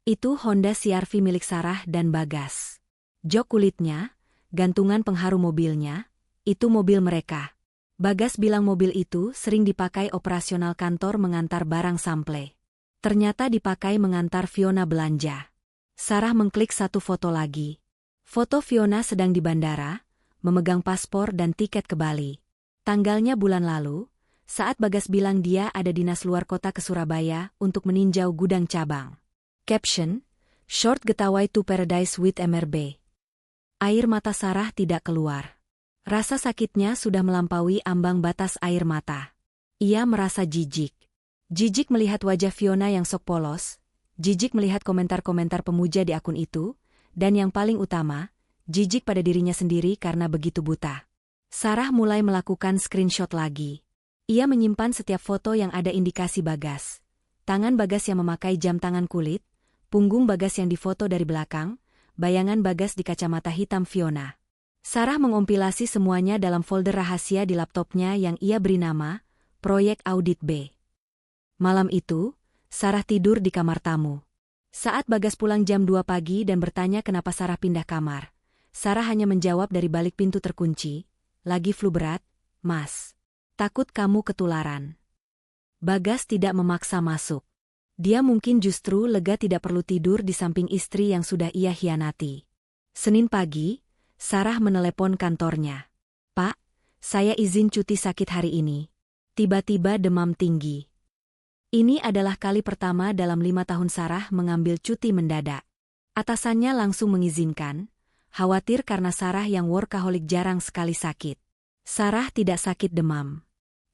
Itu Honda CR-V milik Sarah dan Bagas. Jok kulitnya, gantungan pengharum mobilnya, itu mobil mereka. Bagas bilang mobil itu sering dipakai operasional kantor mengantar barang sample. Ternyata dipakai mengantar Fiona belanja. Sarah mengklik satu foto lagi. Foto Fiona sedang di bandara, memegang paspor dan tiket ke Bali. Tanggalnya bulan lalu, saat Bagas bilang dia ada dinas luar kota ke Surabaya untuk meninjau gudang cabang. Caption, Short Getaway to Paradise with MRB. Air mata Sarah tidak keluar. Rasa sakitnya sudah melampaui ambang batas air mata. Ia merasa jijik. Jijik melihat wajah Fiona yang sok polos, jijik melihat komentar-komentar pemuja di akun itu, dan yang paling utama, jijik pada dirinya sendiri karena begitu buta. Sarah mulai melakukan screenshot lagi. Ia menyimpan setiap foto yang ada indikasi Bagas. Tangan Bagas yang memakai jam tangan kulit, punggung Bagas yang difoto dari belakang, bayangan Bagas di kacamata hitam Fiona. Sarah mengompilasi semuanya dalam folder rahasia di laptopnya yang ia beri nama, Proyek Audit B. Malam itu, Sarah tidur di kamar tamu. Saat Bagas pulang jam 2 pagi dan bertanya kenapa Sarah pindah kamar, Sarah hanya menjawab dari balik pintu terkunci, lagi flu berat, Mas. Takut kamu ketularan. Bagas tidak memaksa masuk. Dia mungkin justru lega tidak perlu tidur di samping istri yang sudah ia hianati. Senin pagi, Sarah menelepon kantornya. Pak, saya izin cuti sakit hari ini. Tiba-tiba demam tinggi. Ini adalah kali pertama dalam 5 tahun Sarah mengambil cuti mendadak. Atasannya langsung mengizinkan, khawatir karena Sarah yang workaholic jarang sekali sakit. Sarah tidak sakit demam.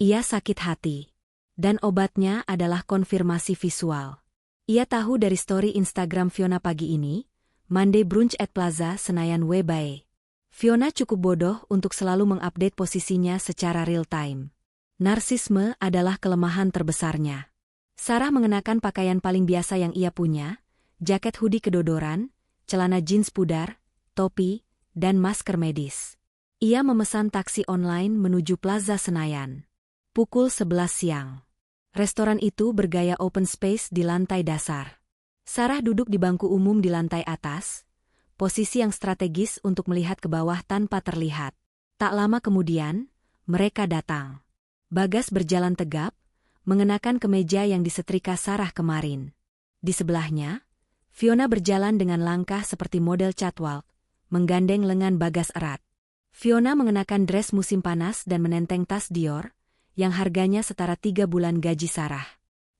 Ia sakit hati. Dan obatnya adalah konfirmasi visual. Ia tahu dari story Instagram Fiona pagi ini, Monday Brunch at Plaza Senayan Webae. Fiona cukup bodoh untuk selalu mengupdate posisinya secara real time. Narsisme adalah kelemahan terbesarnya. Sarah mengenakan pakaian paling biasa yang ia punya, jaket hoodie kedodoran, celana jeans pudar, topi, dan masker medis. Ia memesan taksi online menuju Plaza Senayan. Pukul 11 siang. Restoran itu bergaya open space di lantai dasar. Sarah duduk di bangku umum di lantai atas, posisi yang strategis untuk melihat ke bawah tanpa terlihat. Tak lama kemudian, mereka datang. Bagas berjalan tegap, mengenakan kemeja yang disetrika Sarah kemarin. Di sebelahnya, Fiona berjalan dengan langkah seperti model catwalk, menggandeng lengan Bagas erat. Fiona mengenakan dress musim panas dan menenteng tas Dior, yang harganya setara 3 bulan gaji Sarah.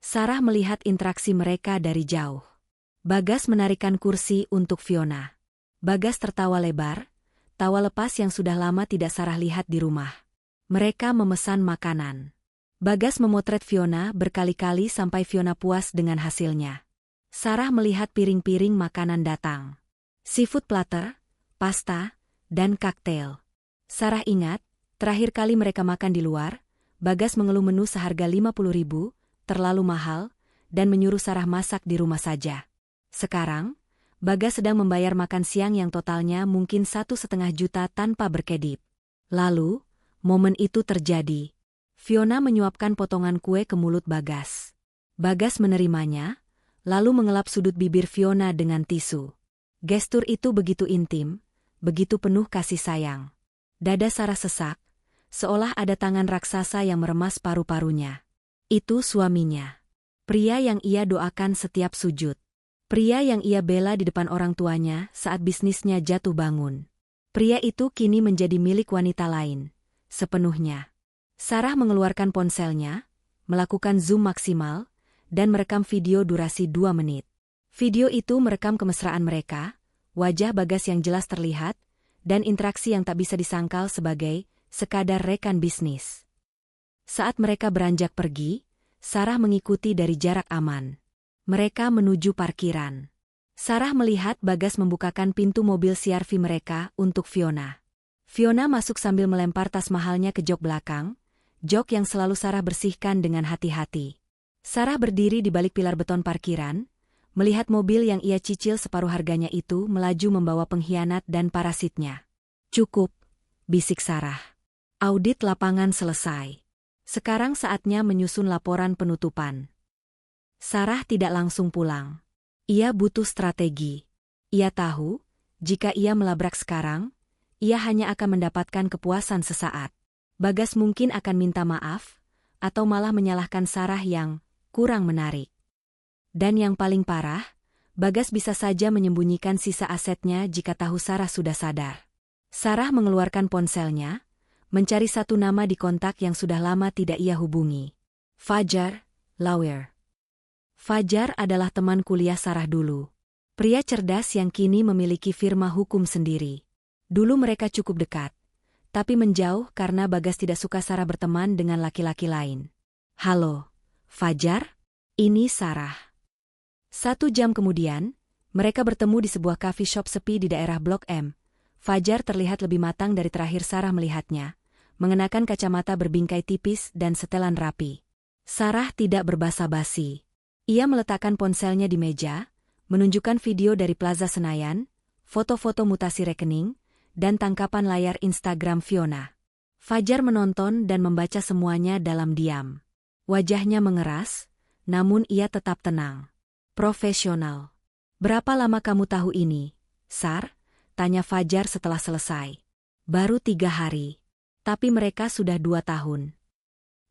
Sarah melihat interaksi mereka dari jauh. Bagas menarikan kursi untuk Fiona. Bagas tertawa lebar, tawa lepas yang sudah lama tidak Sarah lihat di rumah. Mereka memesan makanan. Bagas memotret Fiona berkali-kali sampai Fiona puas dengan hasilnya. Sarah melihat piring-piring makanan datang. Seafood platter, pasta, dan kaktail. Sarah ingat, terakhir kali mereka makan di luar, Bagas mengeluh menu seharga 50.000, terlalu mahal, dan menyuruh Sarah masak di rumah saja. Sekarang, Bagas sedang membayar makan siang yang totalnya mungkin 1,5 juta tanpa berkedip. Lalu, momen itu terjadi. Fiona menyuapkan potongan kue ke mulut Bagas. Bagas menerimanya, lalu mengelap sudut bibir Fiona dengan tisu. Gestur itu begitu intim, begitu penuh kasih sayang. Dada Sarah sesak, seolah ada tangan raksasa yang meremas paru-parunya. Itu suaminya. Pria yang ia doakan setiap sujud. Pria yang ia bela di depan orang tuanya saat bisnisnya jatuh bangun. Pria itu kini menjadi milik wanita lain, sepenuhnya. Sarah mengeluarkan ponselnya, melakukan zoom maksimal, dan merekam video durasi 2 menit. Video itu merekam kemesraan mereka, wajah Bagas yang jelas terlihat, dan interaksi yang tak bisa disangkal sebagai sekadar rekan bisnis. Saat mereka beranjak pergi, Sarah mengikuti dari jarak aman. Mereka menuju parkiran. Sarah melihat Bagas membukakan pintu mobil CR-V mereka untuk Fiona. Fiona masuk sambil melempar tas mahalnya ke jok belakang, jok yang selalu Sarah bersihkan dengan hati-hati. Sarah berdiri di balik pilar beton parkiran, melihat mobil yang ia cicil separuh harganya itu melaju membawa pengkhianat dan parasitnya. "Cukup," bisik Sarah. "Audit lapangan selesai. Sekarang saatnya menyusun laporan penutupan." Sarah tidak langsung pulang. Ia butuh strategi. Ia tahu, jika ia melabrak sekarang, ia hanya akan mendapatkan kepuasan sesaat. Bagas mungkin akan minta maaf, atau malah menyalahkan Sarah yang kurang menarik. Dan yang paling parah, Bagas bisa saja menyembunyikan sisa asetnya jika tahu Sarah sudah sadar. Sarah mengeluarkan ponselnya, mencari satu nama di kontak yang sudah lama tidak ia hubungi. Fajar, lawyer. Fajar adalah teman kuliah Sarah dulu. Pria cerdas yang kini memiliki firma hukum sendiri. Dulu mereka cukup dekat, tapi menjauh karena Bagas tidak suka Sarah berteman dengan laki-laki lain. "Halo, Fajar? Ini Sarah." 1 jam kemudian, mereka bertemu di sebuah coffee shop sepi di daerah Blok M. Fajar terlihat lebih matang dari terakhir Sarah melihatnya, mengenakan kacamata berbingkai tipis dan setelan rapi. Sarah tidak berbasa-basi. Ia meletakkan ponselnya di meja, menunjukkan video dari Plaza Senayan, foto-foto mutasi rekening, dan tangkapan layar Instagram Fiona. Fajar menonton dan membaca semuanya dalam diam. Wajahnya mengeras, namun ia tetap tenang. "Profesional. Berapa lama kamu tahu ini, Sar?" tanya Fajar setelah selesai. "Baru 3 hari. Tapi mereka sudah 2 tahun.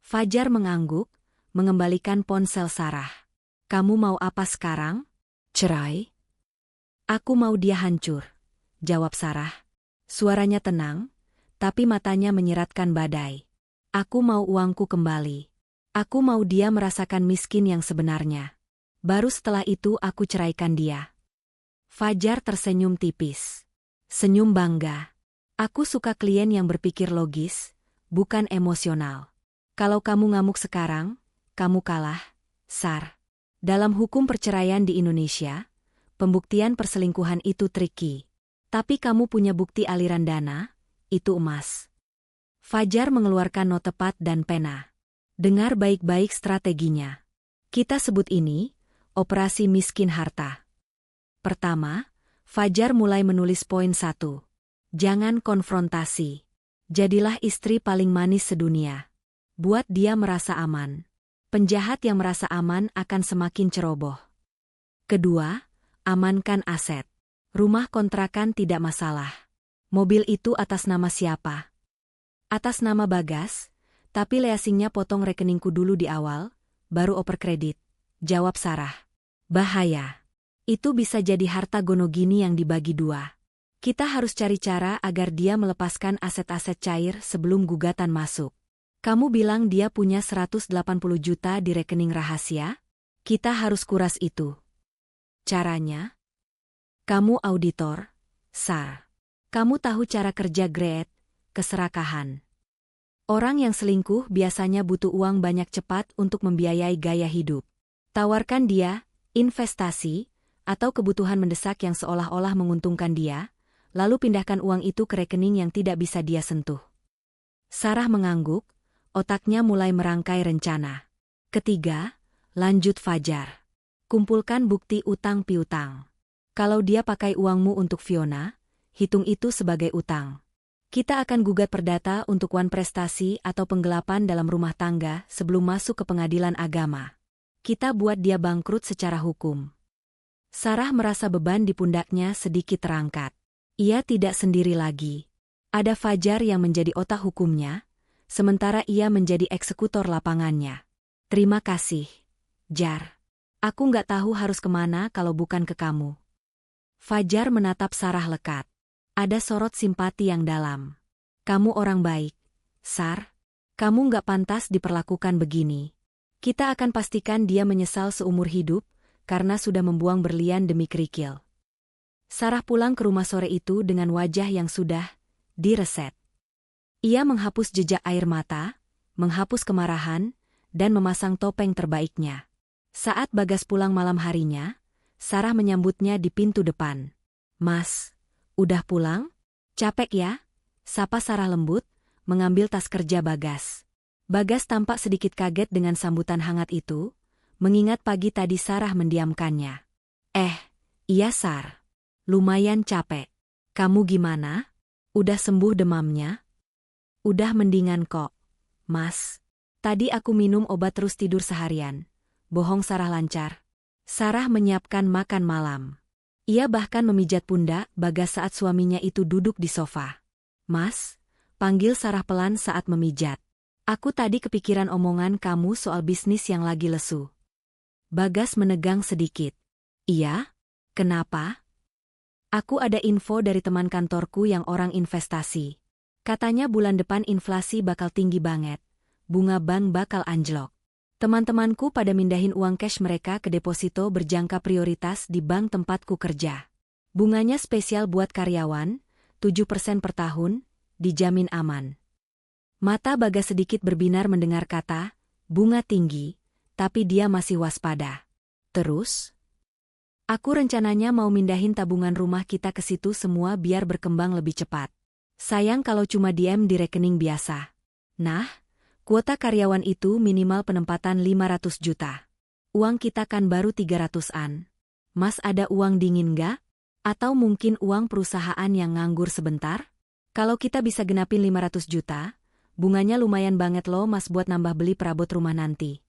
Fajar mengangguk, mengembalikan ponsel Sarah. "Kamu mau apa sekarang? Cerai?" "Aku mau dia hancur," jawab Sarah. Suaranya tenang, tapi matanya menyeratkan badai. "Aku mau uangku kembali. Aku mau dia merasakan miskin yang sebenarnya. Baru setelah itu aku ceraikan dia." Fajar tersenyum tipis. Senyum bangga. "Aku suka klien yang berpikir logis, bukan emosional. Kalau kamu ngamuk sekarang, kamu kalah, Sar." Dalam hukum perceraian di Indonesia, pembuktian perselingkuhan itu tricky. Tapi kamu punya bukti aliran dana, itu emas. Fajar mengeluarkan notepad dan pena. Dengar baik-baik strateginya. Kita sebut ini, operasi miskin harta. Pertama, Fajar mulai menulis poin 1. Jangan konfrontasi. Jadilah istri paling manis sedunia. Buat dia merasa aman. Penjahat yang merasa aman akan semakin ceroboh. Kedua, amankan aset. Rumah kontrakan tidak masalah. Mobil itu atas nama siapa? Atas nama Bagas, tapi leasingnya potong rekeningku dulu di awal, baru oper kredit, jawab Sarah. Bahaya. Itu bisa jadi harta gono gini yang dibagi 2. Kita harus cari cara agar dia melepaskan aset-aset cair sebelum gugatan masuk. Kamu bilang dia punya 180 juta di rekening rahasia? Kita harus kuras itu. Caranya? Kamu auditor, Sar. Kamu tahu cara kerja grade, keserakahan. Orang yang selingkuh biasanya butuh uang banyak cepat untuk membiayai gaya hidup. Tawarkan dia, investasi, atau kebutuhan mendesak yang seolah-olah menguntungkan dia, lalu pindahkan uang itu ke rekening yang tidak bisa dia sentuh. Sarah mengangguk, otaknya mulai merangkai rencana. Ketiga, lanjut Fajar. Kumpulkan bukti utang piutang. Kalau dia pakai uangmu untuk Fiona, hitung itu sebagai utang. Kita akan gugat perdata untuk wan prestasi atau penggelapan dalam rumah tangga sebelum masuk ke pengadilan agama. Kita buat dia bangkrut secara hukum. Sarah merasa beban di pundaknya sedikit terangkat. Ia tidak sendiri lagi. Ada Fajar yang menjadi otak hukumnya, sementara ia menjadi eksekutor lapangannya. Terima kasih, Jar. Aku nggak tahu harus kemana kalau bukan ke kamu. Fajar menatap Sarah lekat. Ada sorot simpati yang dalam. Kamu orang baik, Sar. Kamu nggak pantas diperlakukan begini. Kita akan pastikan dia menyesal seumur hidup, karena sudah membuang berlian demi kerikil. Sarah pulang ke rumah sore itu dengan wajah yang sudah direset. Ia menghapus jejak air mata, menghapus kemarahan, dan memasang topeng terbaiknya. Saat Bagas pulang malam harinya, Sarah menyambutnya di pintu depan. Mas, udah pulang? Capek ya? Sapa Sarah lembut, mengambil tas kerja Bagas. Bagas tampak sedikit kaget dengan sambutan hangat itu, mengingat pagi tadi Sarah mendiamkannya. Iya Sar. Lumayan capek. Kamu gimana? Udah sembuh demamnya? Udah mendingan kok. Mas, tadi aku minum obat terus tidur seharian. Bohong Sarah lancar. Sarah menyiapkan makan malam. Ia bahkan memijat pundak Bagas saat suaminya itu duduk di sofa. Mas, panggil Sarah pelan saat memijat. Aku tadi kepikiran omongan kamu soal bisnis yang lagi lesu. Bagas menegang sedikit. Iya? Kenapa? Aku ada info dari teman kantorku yang orang investasi. Katanya bulan depan inflasi bakal tinggi banget. Bunga bank bakal anjlok. Teman-temanku pada mindahin uang cash mereka ke deposito berjangka prioritas di bank tempatku kerja. Bunganya spesial buat karyawan, 7% per tahun, dijamin aman. Mata Bagas sedikit berbinar mendengar kata, bunga tinggi, tapi dia masih waspada. Terus? Aku rencananya mau mindahin tabungan rumah kita ke situ semua biar berkembang lebih cepat. Sayang kalau cuma diem di rekening biasa. Nah, kuota karyawan itu minimal penempatan 500 juta. Uang kita kan baru 300-an. Mas ada uang dingin nggak? Atau mungkin uang perusahaan yang nganggur sebentar? Kalau kita bisa genapin 500 juta, bunganya lumayan banget loh Mas buat nambah beli perabot rumah nanti.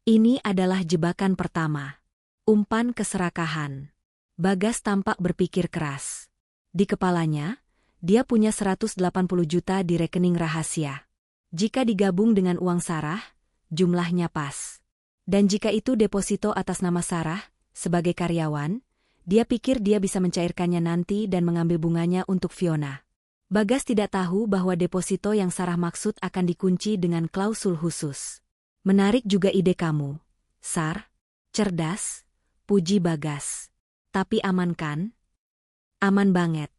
Ini adalah jebakan pertama. Umpan keserakahan. Bagas tampak berpikir keras. Di kepalanya, dia punya 180 juta di rekening rahasia. Jika digabung dengan uang Sarah, jumlahnya pas. Dan jika itu deposito atas nama Sarah, sebagai karyawan, dia pikir dia bisa mencairkannya nanti dan mengambil bunganya untuk Fiona. Bagas tidak tahu bahwa deposito yang Sarah maksud akan dikunci dengan klausul khusus. Menarik juga ide kamu, Sar. Cerdas, puji Bagas. Tapi aman kan? Aman banget,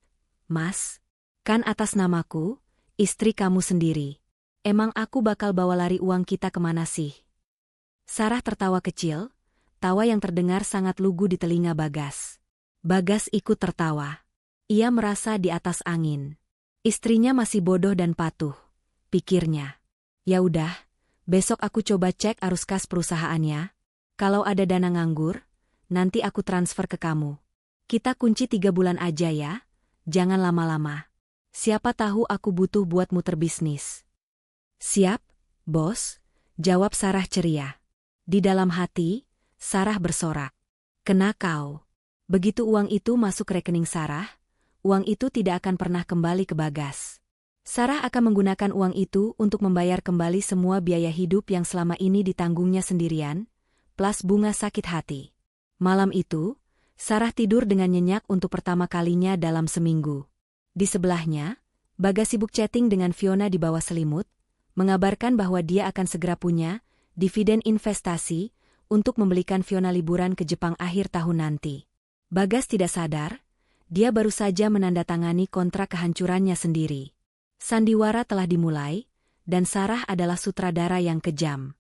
Mas. Kan atas namaku, istri kamu sendiri. Emang aku bakal bawa lari uang kita kemana sih? Sarah tertawa kecil, tawa yang terdengar sangat lugu di telinga Bagas. Bagas ikut tertawa. Ia merasa di atas angin. Istrinya masih bodoh dan patuh, pikirnya. Ya udah, besok aku coba cek arus kas perusahaannya. Kalau ada dana nganggur, nanti aku transfer ke kamu. Kita kunci 3 bulan aja ya, jangan lama-lama. Siapa tahu aku butuh buat muter bisnis. Siap, bos, jawab Sarah ceria. Di dalam hati, Sarah bersorak. Kena kau. Begitu uang itu masuk rekening Sarah, uang itu tidak akan pernah kembali ke Bagas. Sarah akan menggunakan uang itu untuk membayar kembali semua biaya hidup yang selama ini ditanggungnya sendirian, plus bunga sakit hati. Malam itu, Sarah tidur dengan nyenyak untuk pertama kalinya dalam seminggu. Di sebelahnya, Bagas sibuk chatting dengan Fiona di bawah selimut, mengabarkan bahwa dia akan segera punya dividen investasi untuk membelikan Fiona liburan ke Jepang akhir tahun nanti. Bagas tidak sadar, dia baru saja menandatangani kontrak kehancurannya sendiri. Sandiwara telah dimulai, dan Sarah adalah sutradara yang kejam.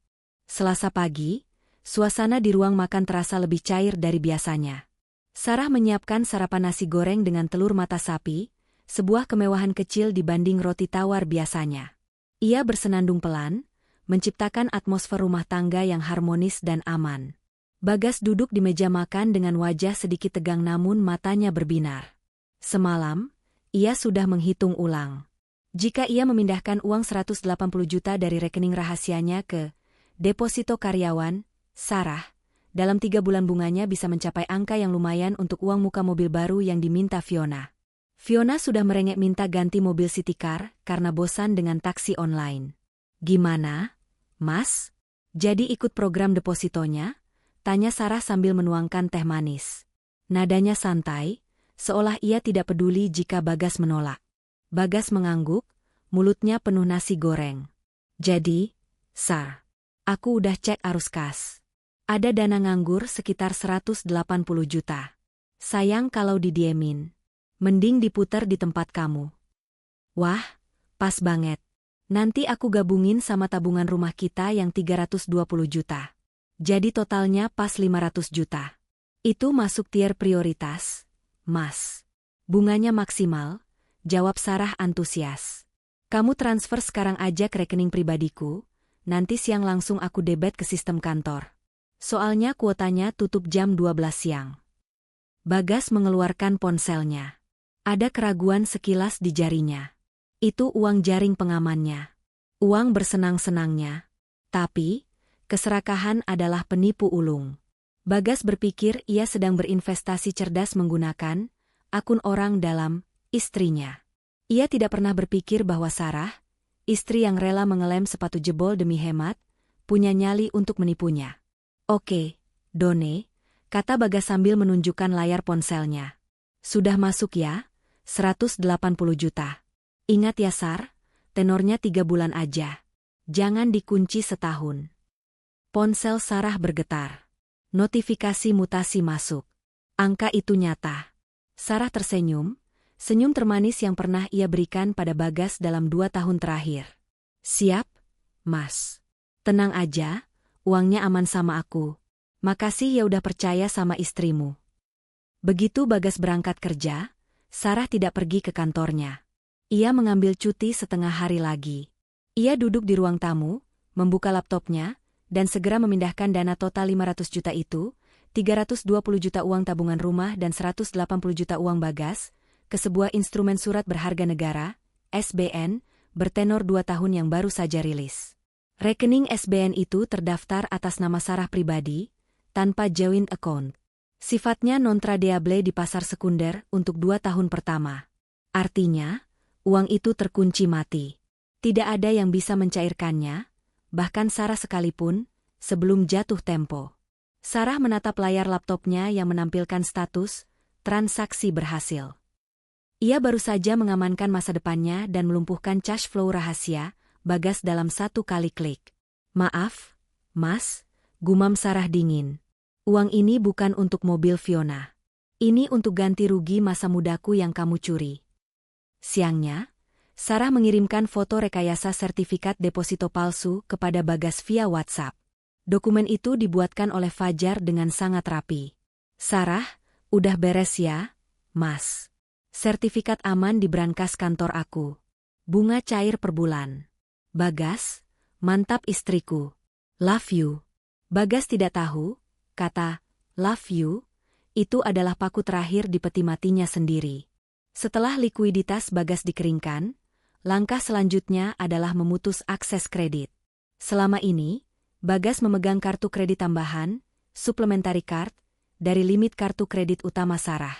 Selasa pagi, suasana di ruang makan terasa lebih cair dari biasanya. Sarah menyiapkan sarapan nasi goreng dengan telur mata sapi, sebuah kemewahan kecil dibanding roti tawar biasanya. Ia bersenandung pelan, menciptakan atmosfer rumah tangga yang harmonis dan aman. Bagas duduk di meja makan dengan wajah sedikit tegang namun matanya berbinar. Semalam, ia sudah menghitung ulang. Jika ia memindahkan uang 180 juta dari rekening rahasianya ke deposito karyawan, Sarah, dalam 3 bulan bunganya bisa mencapai angka yang lumayan untuk uang muka mobil baru yang diminta Fiona. Fiona sudah merengek minta ganti mobil city car karena bosan dengan taksi online. "Gimana, Mas? Jadi ikut program depositonya?" tanya Sarah sambil menuangkan teh manis. Nadanya santai, seolah ia tidak peduli jika Bagas menolak. Bagas mengangguk, mulutnya penuh nasi goreng. "Jadi, Sar, aku udah cek arus kas. Ada dana nganggur sekitar 180 juta. Sayang kalau didiemin. Mending diputer di tempat kamu." "Wah, pas banget. Nanti aku gabungin sama tabungan rumah kita yang 320 juta. Jadi totalnya pas 500 juta. Itu masuk tier prioritas, Mas." "Bunganya maksimal," jawab Sarah antusias. "Kamu transfer sekarang aja ke rekening pribadiku, nanti siang langsung aku debet ke sistem kantor. Soalnya kuotanya tutup jam 12 siang. Bagas mengeluarkan ponselnya. Ada keraguan sekilas di jarinya. Itu uang jaring pengamannya. Uang bersenang-senangnya. Tapi, keserakahan adalah penipu ulung. Bagas berpikir ia sedang berinvestasi cerdas menggunakan akun orang dalam istrinya. Ia tidak pernah berpikir bahwa Sarah, istri yang rela mengelem sepatu jebol demi hemat, punya nyali untuk menipunya. "Oke, Done," kata Bagas sambil menunjukkan layar ponselnya. "Sudah masuk ya? 180 juta. Ingat ya Sar, tenornya 3 bulan aja. Jangan dikunci setahun." Ponsel Sarah bergetar. Notifikasi mutasi masuk. Angka itu nyata. Sarah tersenyum, senyum termanis yang pernah ia berikan pada Bagas dalam 2 tahun terakhir. "Siap, Mas. Tenang aja, uangnya aman sama aku. Makasih ya udah percaya sama istrimu." Begitu Bagas berangkat kerja, Sarah tidak pergi ke kantornya. Ia mengambil cuti setengah hari lagi. Ia duduk di ruang tamu, membuka laptopnya, dan segera memindahkan dana total 500 juta itu, 320 juta uang tabungan rumah dan 180 juta uang Bagas, ke sebuah instrumen surat berharga negara, SBN, bertenor 2 tahun yang baru saja rilis. Rekening SBN itu terdaftar atas nama Sarah pribadi, tanpa joint account. Sifatnya non-tradable di pasar sekunder untuk 2 tahun pertama. Artinya, uang itu terkunci mati. Tidak ada yang bisa mencairkannya, bahkan Sarah sekalipun, sebelum jatuh tempo. Sarah menatap layar laptopnya yang menampilkan status, transaksi berhasil. Ia baru saja mengamankan masa depannya dan melumpuhkan cash flow rahasia, Bagas dalam 1 kali klik. "Maaf, Mas," gumam Sarah dingin. "Uang ini bukan untuk mobil Fiona. Ini untuk ganti rugi masa mudaku yang kamu curi." Siangnya, Sarah mengirimkan foto rekayasa sertifikat deposito palsu kepada Bagas via WhatsApp. Dokumen itu dibuatkan oleh Fajar dengan sangat rapi. "Sarah, udah beres ya, Mas. Sertifikat aman di brankas kantor aku. Bunga cair per bulan. Bagas, mantap istriku. Love you." Bagas tidak tahu, kata "love you" itu adalah paku terakhir di peti matinya sendiri. Setelah likuiditas Bagas dikeringkan, langkah selanjutnya adalah memutus akses kredit. Selama ini, Bagas memegang kartu kredit tambahan, supplementary card, dari limit kartu kredit utama Sarah.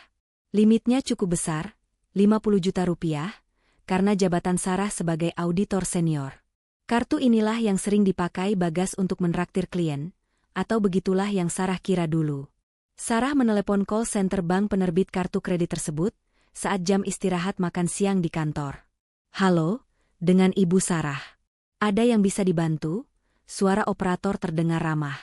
Limitnya cukup besar, 50 juta rupiah, karena jabatan Sarah sebagai auditor senior. Kartu inilah yang sering dipakai Bagas untuk menraktir klien, atau begitulah yang Sarah kira dulu. Sarah menelepon call center bank penerbit kartu kredit tersebut saat jam istirahat makan siang di kantor. "Halo, dengan Ibu Sarah. Ada yang bisa dibantu? Suara operator terdengar ramah.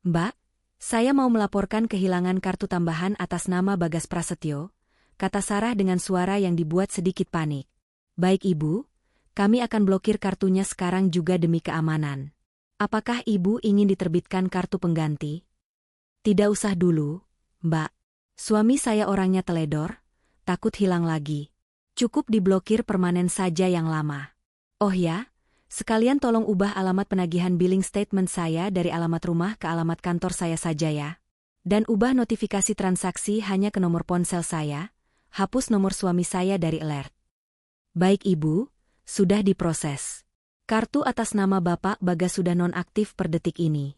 Mbak, saya mau melaporkan kehilangan kartu tambahan atas nama Bagas Prasetyo, kata Sarah dengan suara yang dibuat sedikit panik. Baik Ibu, kami akan blokir kartunya sekarang juga demi keamanan. Apakah Ibu ingin diterbitkan kartu pengganti? Tidak usah dulu, Mbak. Suami saya orangnya teledor, takut hilang lagi. Cukup diblokir permanen saja yang lama. Oh ya? Sekalian tolong ubah alamat penagihan billing statement saya dari alamat rumah ke alamat kantor saya saja ya. Dan ubah notifikasi transaksi hanya ke nomor ponsel saya, hapus nomor suami saya dari alert. Baik Ibu, sudah diproses. Kartu atas nama Bapak Bagas sudah nonaktif per detik ini.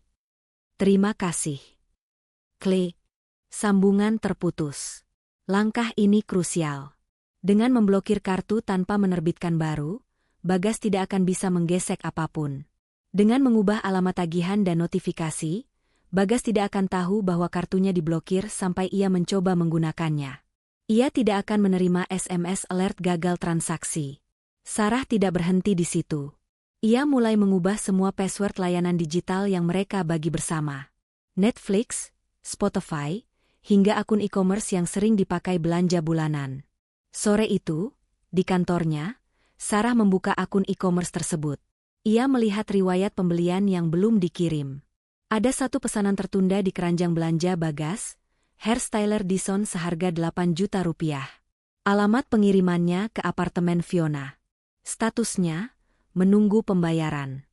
Terima kasih. Klik. Sambungan terputus. Langkah ini krusial. Dengan memblokir kartu tanpa menerbitkan baru, Bagas tidak akan bisa menggesek apapun. Dengan mengubah alamat tagihan dan notifikasi, Bagas tidak akan tahu bahwa kartunya diblokir sampai ia mencoba menggunakannya. Ia tidak akan menerima SMS alert gagal transaksi. Sarah tidak berhenti di situ. Ia mulai mengubah semua password layanan digital yang mereka bagi bersama. Netflix, Spotify, hingga akun e-commerce yang sering dipakai belanja bulanan. Sore itu, di kantornya, Sarah membuka akun e-commerce tersebut. Ia melihat riwayat pembelian yang belum dikirim. Ada satu pesanan tertunda di keranjang belanja Bagas, hairstyler Dison seharga 8 juta rupiah. Alamat pengirimannya ke apartemen Fiona. Statusnya, menunggu pembayaran.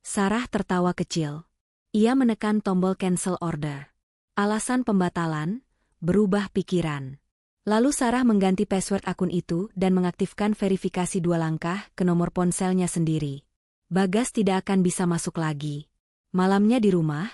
Sarah tertawa kecil. Ia menekan tombol cancel order. Alasan pembatalan, berubah pikiran. Lalu Sarah mengganti password akun itu dan mengaktifkan verifikasi 2 langkah ke nomor ponselnya sendiri. Bagas tidak akan bisa masuk lagi. Malamnya di rumah,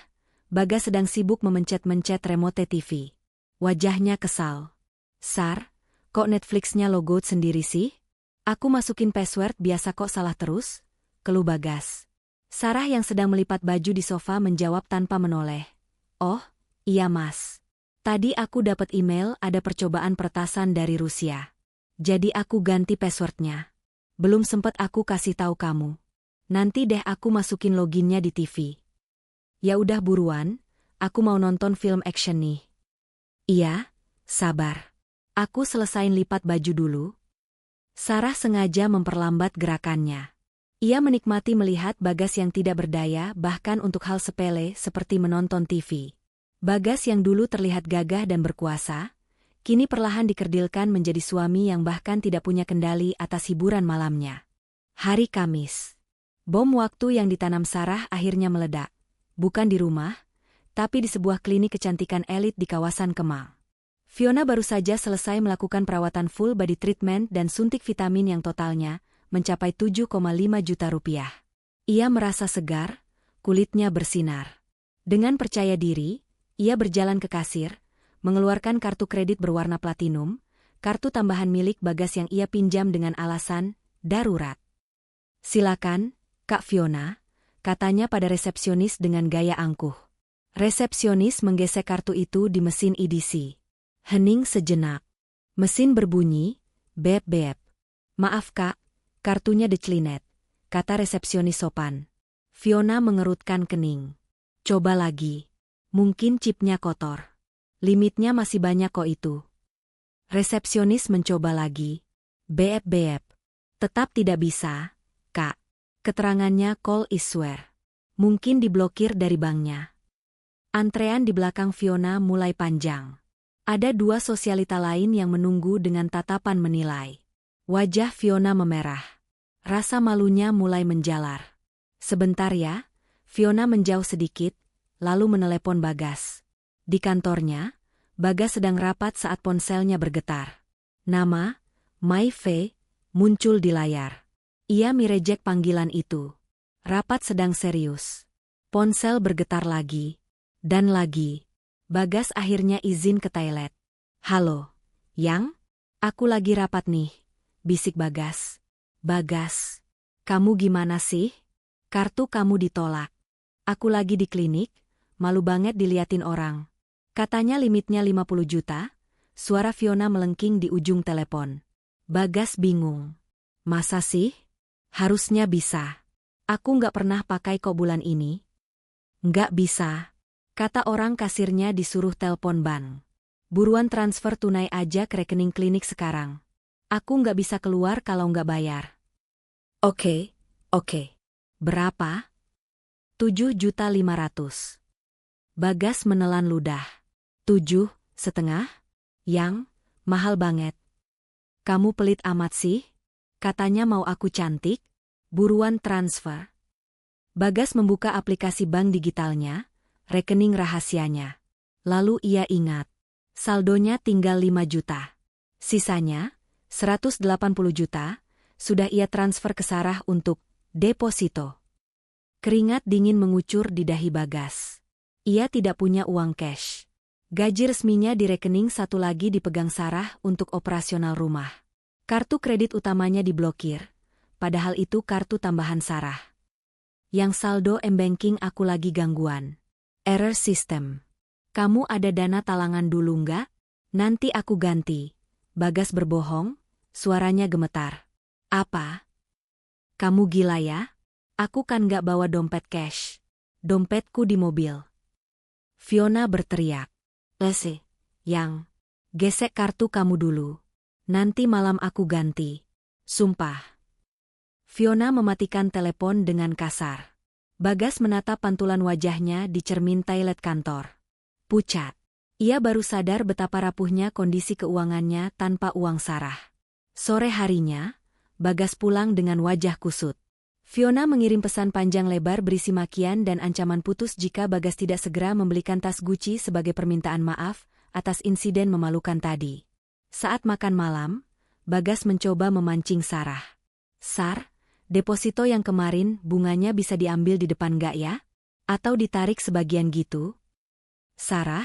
Bagas sedang sibuk memencet-mencet remote TV. Wajahnya kesal. Sar, kok Netflix-nya logout sendiri sih? Aku masukin password biasa kok salah terus? Keluh Bagas. Sarah yang sedang melipat baju di sofa menjawab tanpa menoleh. Oh, iya Mas. Tadi aku dapat email ada percobaan peretasan dari Rusia. Jadi aku ganti passwordnya. Belum sempet aku kasih tahu kamu. Nanti deh aku masukin loginnya di TV. Ya udah buruan, aku mau nonton film action nih. Iya, sabar. Aku selesain lipat baju dulu. Sarah sengaja memperlambat gerakannya. Ia menikmati melihat Bagas yang tidak berdaya bahkan untuk hal sepele seperti menonton TV. Bagas yang dulu terlihat gagah dan berkuasa, kini perlahan dikerdilkan menjadi suami yang bahkan tidak punya kendali atas hiburan malamnya. Hari Kamis. Bom waktu yang ditanam Sarah akhirnya meledak. Bukan di rumah, tapi di sebuah klinik kecantikan elit di kawasan Kemang. Fiona baru saja selesai melakukan perawatan full body treatment dan suntik vitamin yang totalnya mencapai 7,5 juta rupiah. Ia merasa segar, kulitnya bersinar. Dengan percaya diri, ia berjalan ke kasir, mengeluarkan kartu kredit berwarna platinum, kartu tambahan milik Bagas yang ia pinjam dengan alasan darurat. Silakan, Kak Fiona, katanya pada resepsionis dengan gaya angkuh. Resepsionis menggesek kartu itu di mesin EDC. Hening sejenak. Mesin berbunyi, bep-bep. Maaf Kak, kartunya declinet, kata resepsionis sopan. Fiona mengerutkan kening. Coba lagi. Mungkin chipnya kotor. Limitnya masih banyak kok itu. Resepsionis mencoba lagi. Beep-beep. Tetap tidak bisa, Kak. Keterangannya call is swear. Mungkin diblokir dari banknya. Antrean di belakang Fiona mulai panjang. Ada 2 sosialita lain yang menunggu dengan tatapan menilai. Wajah Fiona memerah. Rasa malunya mulai menjalar. Sebentar ya, Fiona menjauh sedikit, lalu menelepon Bagas. Di kantornya, Bagas sedang rapat saat ponselnya bergetar. Nama, Mai Fei, muncul di layar. Ia merejek panggilan itu. Rapat sedang serius. Ponsel bergetar lagi. Dan lagi. Bagas akhirnya izin ke toilet. Halo, Yang? Aku lagi rapat nih, bisik Bagas. Bagas, kamu gimana sih? Kartu kamu ditolak. Aku lagi di klinik. Malu banget diliatin orang. Katanya limitnya 50 juta, suara Fiona melengking di ujung telepon. Bagas bingung. Masa sih? Harusnya bisa. Aku nggak pernah pakai kok bulan ini. Nggak bisa, kata orang kasirnya disuruh telpon bank. Buruan transfer tunai aja ke rekening klinik sekarang. Aku nggak bisa keluar kalau nggak bayar. Oke. Berapa? 7.500.000. Bagas menelan ludah. 7,5? Yang, mahal banget. Kamu pelit amat sih? Katanya mau aku cantik? Buruan transfer. Bagas membuka aplikasi bank digitalnya, rekening rahasianya. Lalu ia ingat. Saldonya tinggal 5 juta. Sisanya, 180 juta, sudah ia transfer ke Sarah untuk deposito. Keringat dingin mengucur di dahi Bagas. Ia tidak punya uang cash. Gaji resminya di rekening satu lagi dipegang Sarah untuk operasional rumah. Kartu kredit utamanya diblokir, padahal itu kartu tambahan Sarah. Yang saldo m-banking aku lagi gangguan. Error system. Kamu ada dana talangan dulu nggak? Nanti aku ganti. Bagas berbohong, suaranya gemetar. Apa? Kamu gila ya? Aku kan nggak bawa dompet cash. Dompetku di mobil. Fiona berteriak. Yang, gesek kartu kamu dulu. Nanti malam aku ganti. Sumpah. Fiona mematikan telepon dengan kasar. Bagas menatap pantulan wajahnya di cermin toilet kantor. Pucat. Ia baru sadar betapa rapuhnya kondisi keuangannya tanpa uang Sarah. Sore harinya, Bagas pulang dengan wajah kusut. Fiona mengirim pesan panjang lebar berisi makian dan ancaman putus jika Bagas tidak segera membelikan tas Gucci sebagai permintaan maaf atas insiden memalukan tadi. Saat makan malam, Bagas mencoba memancing Sarah. Sar, deposito yang kemarin bunganya bisa diambil di depan nggak ya? Atau ditarik sebagian gitu? Sarah,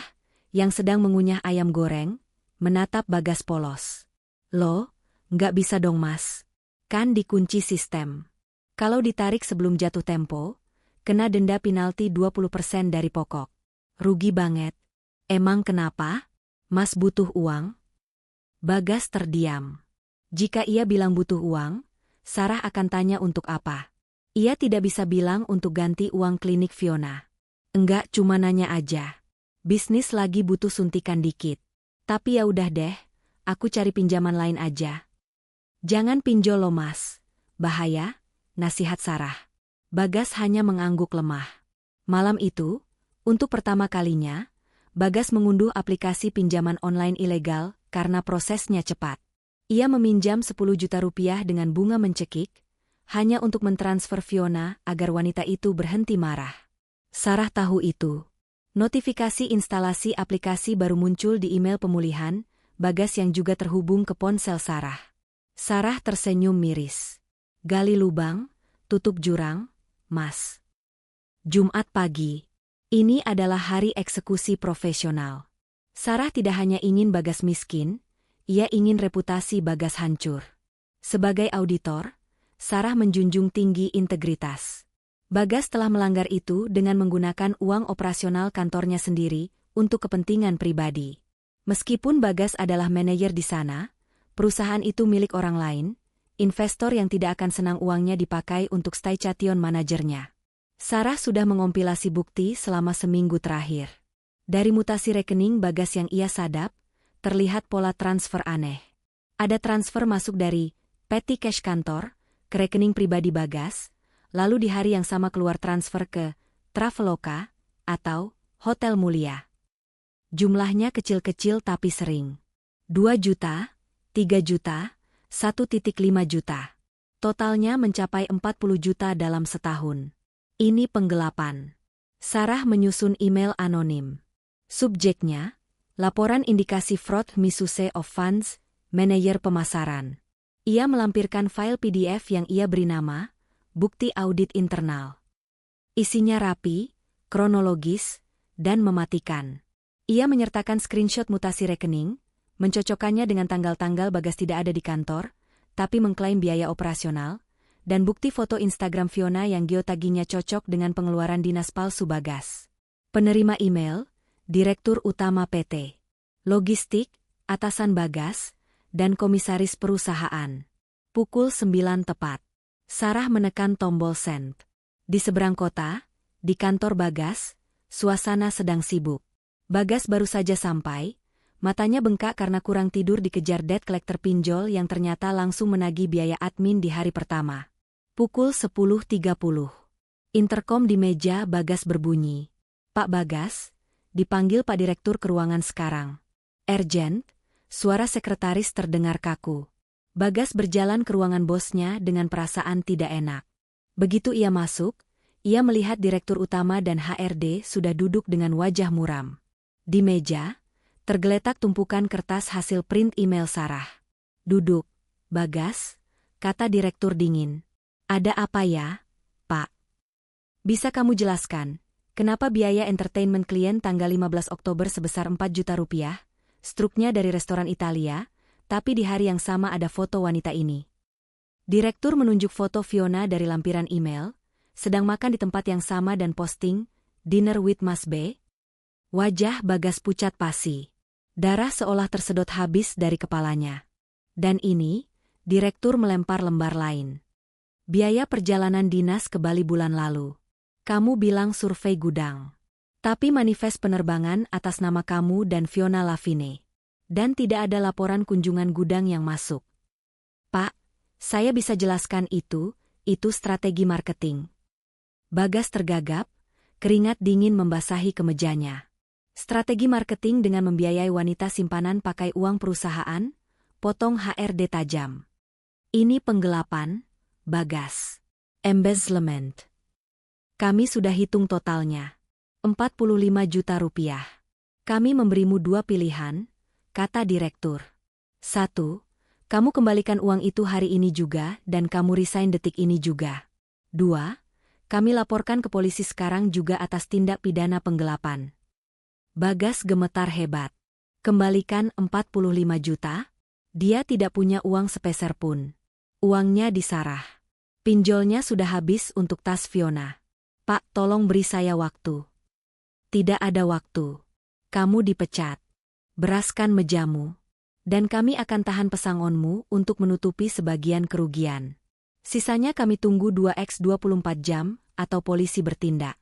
yang sedang mengunyah ayam goreng, menatap Bagas polos. Loh, nggak bisa dong mas. Kan dikunci sistem. Kalau ditarik sebelum jatuh tempo, kena denda penalti 20% dari pokok. Rugi banget. Emang kenapa? Mas butuh uang? Bagas terdiam. Jika ia bilang butuh uang, Sarah akan tanya untuk apa. Ia tidak bisa bilang untuk ganti uang klinik Fiona. Enggak, cuma nanya aja. Bisnis lagi butuh suntikan dikit. Tapi ya udah deh, aku cari pinjaman lain aja. Jangan pinjol lo mas. Bahaya. Nasihat Sarah. Bagas hanya mengangguk lemah. Malam itu, untuk pertama kalinya, Bagas mengunduh aplikasi pinjaman online ilegal karena prosesnya cepat. Ia meminjam 10 juta rupiah dengan bunga mencekik, hanya untuk mentransfer Fiona agar wanita itu berhenti marah. Sarah tahu itu. Notifikasi instalasi aplikasi baru muncul di email pemulihan, Bagas yang juga terhubung ke ponsel Sarah. Sarah tersenyum miris. Gali lubang, tutup jurang, mas. Jumat pagi. Ini adalah hari eksekusi profesional. Sarah tidak hanya ingin Bagas miskin, ia ingin reputasi Bagas hancur. Sebagai auditor, Sarah menjunjung tinggi integritas. Bagas telah melanggar itu dengan menggunakan uang operasional kantornya sendiri untuk kepentingan pribadi. Meskipun Bagas adalah manajer di sana, perusahaan itu milik orang lain, investor yang tidak akan senang uangnya dipakai untuk staycation manajernya. Sarah sudah mengompilasi bukti selama seminggu terakhir. Dari mutasi rekening Bagas yang ia sadap, terlihat pola transfer aneh. Ada transfer masuk dari petty cash kantor ke rekening pribadi Bagas, lalu di hari yang sama keluar transfer ke Traveloka atau Hotel Mulia. Jumlahnya kecil-kecil tapi sering. 2 juta, 3 juta, 1,5 juta. Totalnya mencapai 40 juta dalam setahun. Ini penggelapan. Sarah menyusun email anonim. Subjeknya, laporan indikasi fraud misuse of funds, manajer pemasaran. Ia melampirkan file PDF yang ia beri nama, bukti audit internal. Isinya rapi, kronologis, dan mematikan. Ia menyertakan screenshot mutasi rekening, mencocokkannya dengan tanggal-tanggal Bagas tidak ada di kantor, tapi mengklaim biaya operasional, dan bukti foto Instagram Fiona yang geotaginya cocok dengan pengeluaran dinas palsu Bagas. Penerima email, Direktur Utama PT Logistik, atasan Bagas, dan komisaris perusahaan. Pukul 9 tepat. Sarah menekan tombol send. Di seberang kota, di kantor Bagas, suasana sedang sibuk. Bagas baru saja sampai, matanya bengkak karena kurang tidur dikejar debt collector pinjol yang ternyata langsung menagih biaya admin di hari pertama. Pukul 10.30. Interkom di meja Bagas berbunyi. Pak Bagas, dipanggil Pak Direktur ke ruangan sekarang. Urgent, suara sekretaris terdengar kaku. Bagas berjalan ke ruangan bosnya dengan perasaan tidak enak. Begitu ia masuk, ia melihat Direktur Utama dan HRD sudah duduk dengan wajah muram. Di meja, tergeletak tumpukan kertas hasil print email Sarah. Duduk, Bagas, kata Direktur dingin. Ada apa ya, Pak? Bisa kamu jelaskan, kenapa biaya entertainment klien tanggal 15 Oktober sebesar 4 juta rupiah, struknya dari restoran Italia, tapi di hari yang sama ada foto wanita ini. Direktur menunjuk foto Fiona dari lampiran email, sedang makan di tempat yang sama dan posting, dinner with Mas B. Wajah Bagas pucat pasi. Darah seolah tersedot habis dari kepalanya. Dan ini, direktur melempar lembar lain. Biaya perjalanan dinas ke Bali bulan lalu. Kamu bilang survei gudang. Tapi manifest penerbangan atas nama kamu dan Fiona Lavine. Dan tidak ada laporan kunjungan gudang yang masuk. Pak, saya bisa jelaskan itu strategi marketing. Bagas tergagap, keringat dingin membasahi kemejanya. Strategi marketing dengan membiayai wanita simpanan pakai uang perusahaan, potong HRD tajam. Ini penggelapan, Bagas. Embezzlement. Kami sudah hitung totalnya. 45 juta rupiah. Kami memberimu 2 pilihan, kata direktur. 1. Kamu kembalikan uang itu hari ini juga dan kamu resign detik ini juga. 2. Kami laporkan ke polisi sekarang juga atas tindak pidana penggelapan. Bagas gemetar hebat. Kembalikan 45 juta? Dia tidak punya uang sepeser pun. Uangnya di Sarah. Pinjolnya sudah habis untuk tas Fiona. Pak, tolong beri saya waktu. Tidak ada waktu. Kamu dipecat. Beraskan mejamu. Dan kami akan tahan pesangonmu untuk menutupi sebagian kerugian. Sisanya kami tunggu 2x 24 jam, atau polisi bertindak.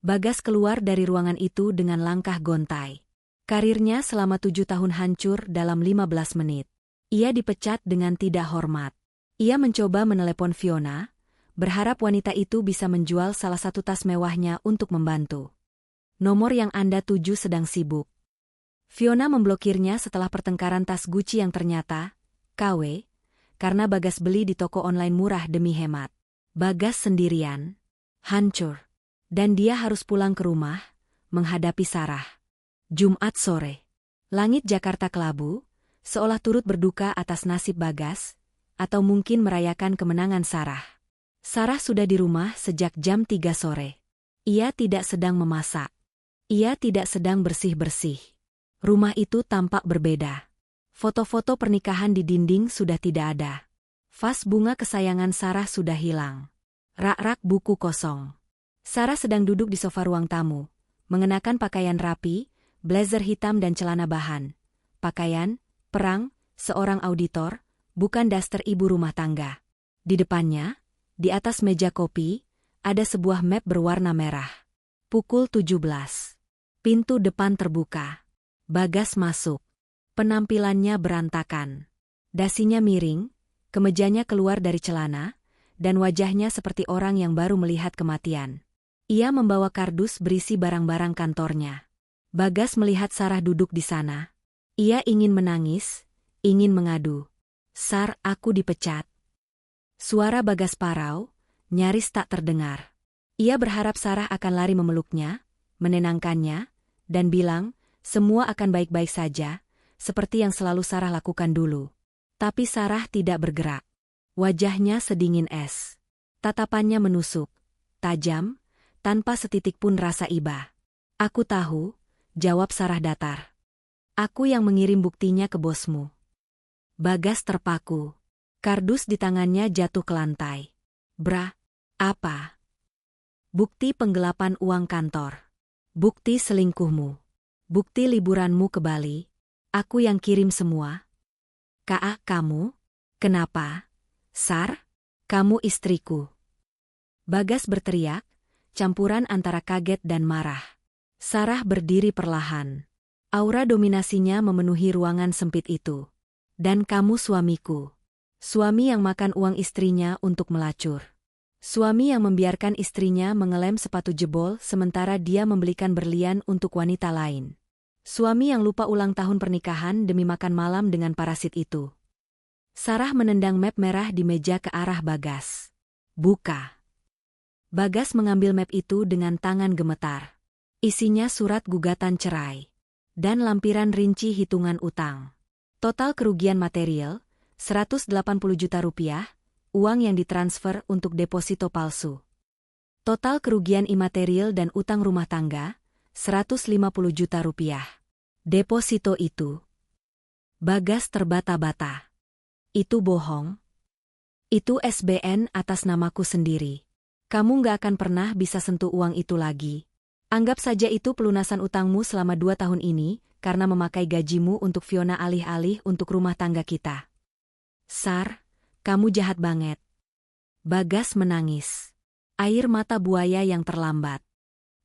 Bagas keluar dari ruangan itu dengan langkah gontai. Karirnya selama 7 tahun hancur dalam 15 menit. Ia dipecat dengan tidak hormat. Ia mencoba menelepon Fiona, berharap wanita itu bisa menjual salah satu tas mewahnya untuk membantu. Nomor yang Anda tuju sedang sibuk. Fiona memblokirnya setelah pertengkaran tas Gucci yang ternyata KW, karena Bagas beli di toko online murah demi hemat. Bagas sendirian, hancur, dan dia harus pulang ke rumah, menghadapi Sarah. Jumat sore. Langit Jakarta kelabu, seolah turut berduka atas nasib Bagas, atau mungkin merayakan kemenangan Sarah. Sarah sudah di rumah sejak jam 3 sore. Ia tidak sedang memasak. Ia tidak sedang bersih-bersih. Rumah itu tampak berbeda. Foto-foto pernikahan di dinding sudah tidak ada. Vas bunga kesayangan Sarah sudah hilang. Rak-rak buku kosong. Sarah sedang duduk di sofa ruang tamu, mengenakan pakaian rapi, blazer hitam dan celana bahan. Pakaian, perang, seorang auditor, bukan daster ibu rumah tangga. Di depannya, di atas meja kopi, ada sebuah map berwarna merah. Pukul 17. Pintu depan terbuka. Bagas masuk. Penampilannya berantakan. Dasinya miring, kemejanya keluar dari celana, dan wajahnya seperti orang yang baru melihat kematian. Ia membawa kardus berisi barang-barang kantornya. Bagas melihat Sarah duduk di sana. Ia ingin menangis, ingin mengadu. Sar, aku dipecat. Suara Bagas parau, nyaris tak terdengar. Ia berharap Sarah akan lari memeluknya, menenangkannya, dan bilang, semua akan baik-baik saja, seperti yang selalu Sarah lakukan dulu. Tapi Sarah tidak bergerak. Wajahnya sedingin es. Tatapannya menusuk, tajam, tanpa setitik pun rasa iba. Aku tahu, jawab Sarah datar. Aku yang mengirim buktinya ke bosmu. Bagas terpaku. Kardus di tangannya jatuh ke lantai. Bra, apa? Bukti penggelapan uang kantor. Bukti selingkuhmu. Bukti liburanmu ke Bali. Aku yang kirim semua. Kamu? Kenapa? Sar? Kamu istriku. Bagas berteriak, campuran antara kaget dan marah. Sarah berdiri perlahan. Aura dominasinya memenuhi ruangan sempit itu. Dan kamu suamiku. Suami yang makan uang istrinya untuk melacur. Suami yang membiarkan istrinya mengelem sepatu jebol sementara dia membelikan berlian untuk wanita lain. Suami yang lupa ulang tahun pernikahan demi makan malam dengan parasit itu. Sarah menendang map merah di meja ke arah Bagas. Buka. Bagas mengambil map itu dengan tangan gemetar. Isinya surat gugatan cerai. Dan lampiran rinci hitungan utang. Total kerugian material, 180 juta rupiah, uang yang ditransfer untuk deposito palsu. Total kerugian imaterial dan utang rumah tangga, 150 juta rupiah. Deposito itu. Bagas terbata-bata. Itu bohong. Itu SBN atas namaku sendiri. Kamu nggak akan pernah bisa sentuh uang itu lagi. Anggap saja itu pelunasan utangmu selama 2 tahun ini, karena memakai gajimu untuk Fiona alih-alih untuk rumah tangga kita. Sar, kamu jahat banget. Bagas menangis. Air mata buaya yang terlambat.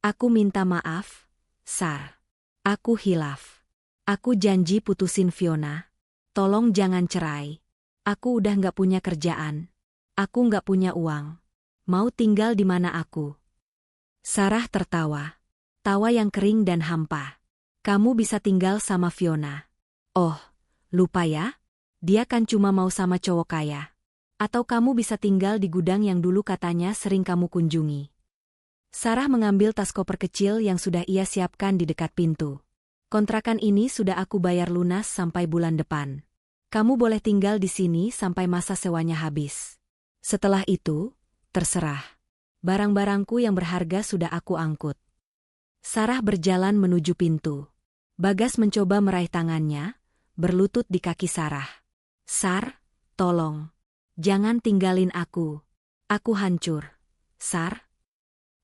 Aku minta maaf, Sar. Aku hilaf. Aku janji putusin Fiona. Tolong jangan cerai. Aku udah nggak punya kerjaan. Aku nggak punya uang. Mau tinggal di mana aku? Sarah tertawa. Tawa yang kering dan hampa. Kamu bisa tinggal sama Fiona. Oh, lupa ya? Dia kan cuma mau sama cowok kaya. Atau kamu bisa tinggal di gudang yang dulu katanya sering kamu kunjungi. Sarah mengambil tas koper kecil yang sudah ia siapkan di dekat pintu. Kontrakan ini sudah aku bayar lunas sampai bulan depan. Kamu boleh tinggal di sini sampai masa sewanya habis. Setelah itu, terserah. Barang-barangku yang berharga sudah aku angkut. Sarah berjalan menuju pintu. Bagas mencoba meraih tangannya, berlutut di kaki Sarah. Sar, tolong. Jangan tinggalin aku. Aku hancur. Sar.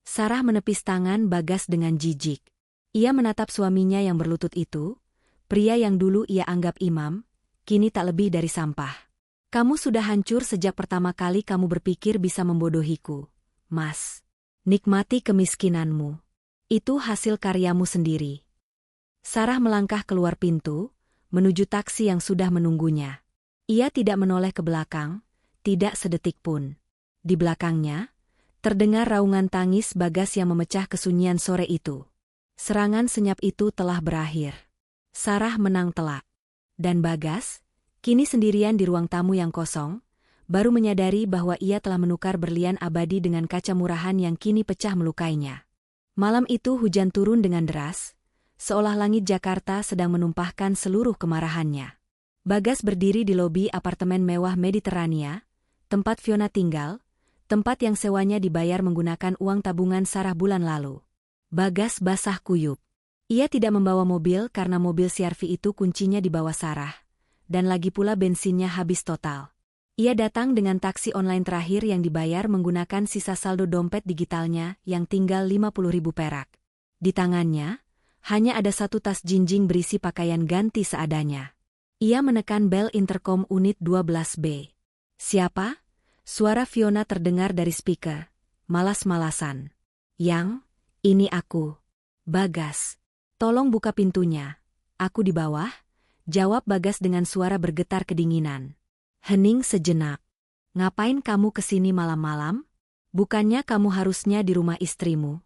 Sarah menepis tangan Bagas dengan jijik. Ia menatap suaminya yang berlutut itu, pria yang dulu ia anggap imam, kini tak lebih dari sampah. Kamu sudah hancur sejak pertama kali kamu berpikir bisa membodohiku, Mas. Nikmati kemiskinanmu. Itu hasil karyamu sendiri. Sarah melangkah keluar pintu, menuju taksi yang sudah menunggunya. Ia tidak menoleh ke belakang, tidak sedetik pun. Di belakangnya, terdengar raungan tangis Bagas yang memecah kesunyian sore itu. Serangan senyap itu telah berakhir. Sarah menang telak. Dan Bagas, kini sendirian di ruang tamu yang kosong, baru menyadari bahwa ia telah menukar berlian abadi dengan kaca murahan yang kini pecah melukainya. Malam itu hujan turun dengan deras, seolah langit Jakarta sedang menumpahkan seluruh kemarahannya. Bagas berdiri di lobi apartemen mewah Mediterania, tempat Fiona tinggal, tempat yang sewanya dibayar menggunakan uang tabungan Sarah bulan lalu. Bagas basah kuyup. Ia tidak membawa mobil karena mobil CR-V itu kuncinya dibawa Sarah, dan lagi pula bensinnya habis total. Ia datang dengan taksi online terakhir yang dibayar menggunakan sisa saldo dompet digitalnya yang tinggal 50.000 perak. Di tangannya, hanya ada satu tas jinjing berisi pakaian ganti seadanya. Ia menekan bel intercom unit 12B. Siapa? Suara Fiona terdengar dari speaker. Malas-malasan. Yang, ini aku. Bagas. Tolong buka pintunya. Aku di bawah, jawab Bagas dengan suara bergetar kedinginan. Hening sejenak. Ngapain kamu kesini malam-malam? Bukannya kamu harusnya di rumah istrimu?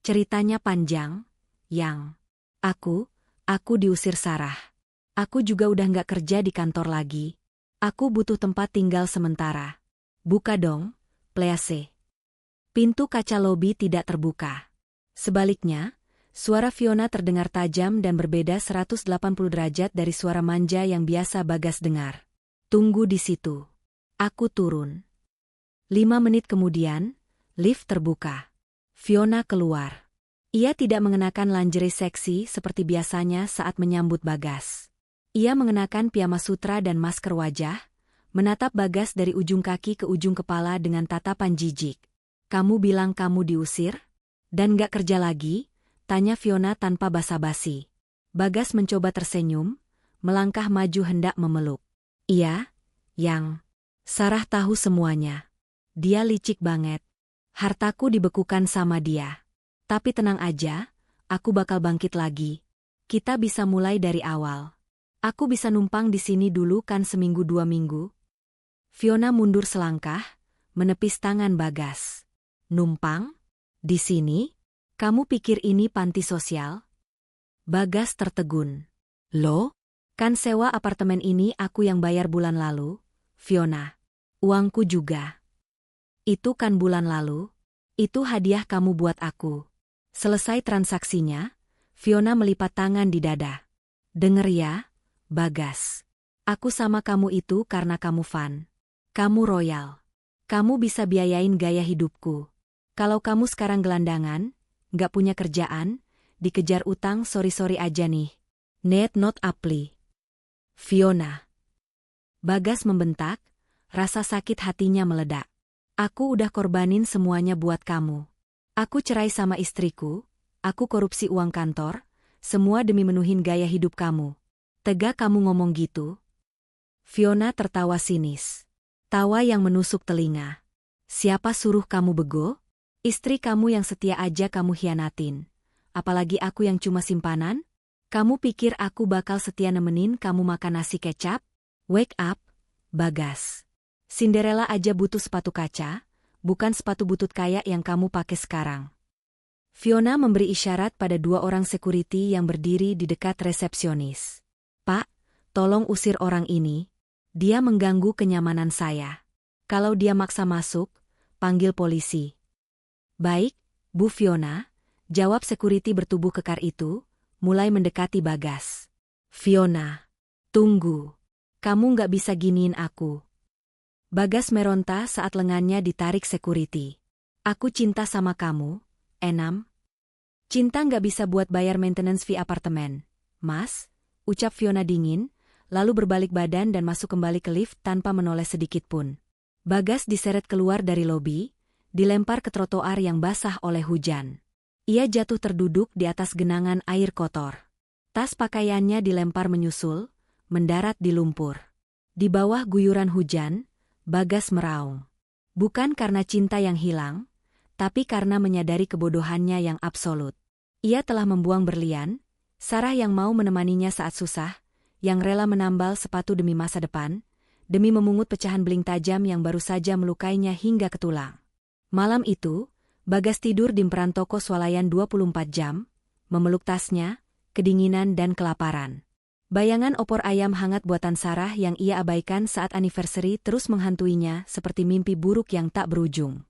Ceritanya panjang, Yang. Aku diusir Sarah. Aku juga udah nggak kerja di kantor lagi. Aku butuh tempat tinggal sementara. Buka dong, please. Pintu kaca lobi tidak terbuka. Sebaliknya, suara Fiona terdengar tajam dan berbeda 180 derajat dari suara manja yang biasa Bagas dengar. Tunggu di situ. Aku turun. 5 menit kemudian, lift terbuka. Fiona keluar. Ia tidak mengenakan lingerie seksi seperti biasanya saat menyambut Bagas. Ia mengenakan piyama sutra dan masker wajah, menatap Bagas dari ujung kaki ke ujung kepala dengan tatapan jijik. Kamu bilang kamu diusir? Dan gak kerja lagi? Tanya Fiona tanpa basa-basi. Bagas mencoba tersenyum, melangkah maju hendak memeluk. Iya, Yang. Sarah tahu semuanya. Dia licik banget. Hartaku dibekukan sama dia. Tapi tenang aja, aku bakal bangkit lagi. Kita bisa mulai dari awal. Aku bisa numpang di sini dulu kan seminggu 2 minggu? Fiona mundur selangkah, menepis tangan Bagas. Numpang? Di sini? Kamu pikir ini panti sosial? Bagas tertegun. Loh? Kan sewa apartemen ini aku yang bayar bulan lalu, Fiona. Uangku juga. Itu kan bulan lalu? Itu hadiah kamu buat aku. Selesai transaksinya, Fiona melipat tangan di dada. Denger ya, Bagas. Aku sama kamu itu karena kamu fun. Kamu royal. Kamu bisa biayain gaya hidupku. Kalau kamu sekarang gelandangan, nggak punya kerjaan, dikejar utang sorry aja nih. Need not apply. Fiona. Bagas membentak, rasa sakit hatinya meledak. Aku udah korbanin semuanya buat kamu. Aku cerai sama istriku, aku korupsi uang kantor, semua demi menuhin gaya hidup kamu. Tega kamu ngomong gitu? Fiona tertawa sinis. Tawa yang menusuk telinga. Siapa suruh kamu bego? Istri kamu yang setia aja kamu hianatin. Apalagi aku yang cuma simpanan? Kamu pikir aku bakal setia nemenin kamu makan nasi kecap? Wake up, Bagas. Cinderella aja butuh sepatu kaca, bukan sepatu butut kayak yang kamu pakai sekarang. Fiona memberi isyarat pada 2 orang security yang berdiri di dekat resepsionis. Pak, tolong usir orang ini. Dia mengganggu kenyamanan saya. Kalau dia maksa masuk, panggil polisi. Baik, Bu Fiona, jawab security bertubuh kekar itu, mulai mendekati Bagas. Fiona, tunggu. Kamu nggak bisa giniin aku. Bagas meronta saat lengannya ditarik security. Aku cinta sama kamu, Enam. Cinta nggak bisa buat bayar maintenance fee apartemen, Mas, ucap Fiona dingin, lalu berbalik badan dan masuk kembali ke lift tanpa menoleh sedikit pun. Bagas diseret keluar dari lobi, dilempar ke trotoar yang basah oleh hujan. Ia jatuh terduduk di atas genangan air kotor. Tas pakaiannya dilempar menyusul, mendarat di lumpur. Di bawah guyuran hujan, Bagas meraung. Bukan karena cinta yang hilang, tapi karena menyadari kebodohannya yang absolut. Ia telah membuang berlian, Sarah yang mau menemaninya saat susah, yang rela menambal sepatu demi masa depan, demi memungut pecahan beling tajam yang baru saja melukainya hingga ke tulang. Malam itu, Bagas tidur di emperan toko swalayan 24 jam, memeluk tasnya, kedinginan dan kelaparan. Bayangan opor ayam hangat buatan Sarah yang ia abaikan saat anniversary terus menghantuinya seperti mimpi buruk yang tak berujung.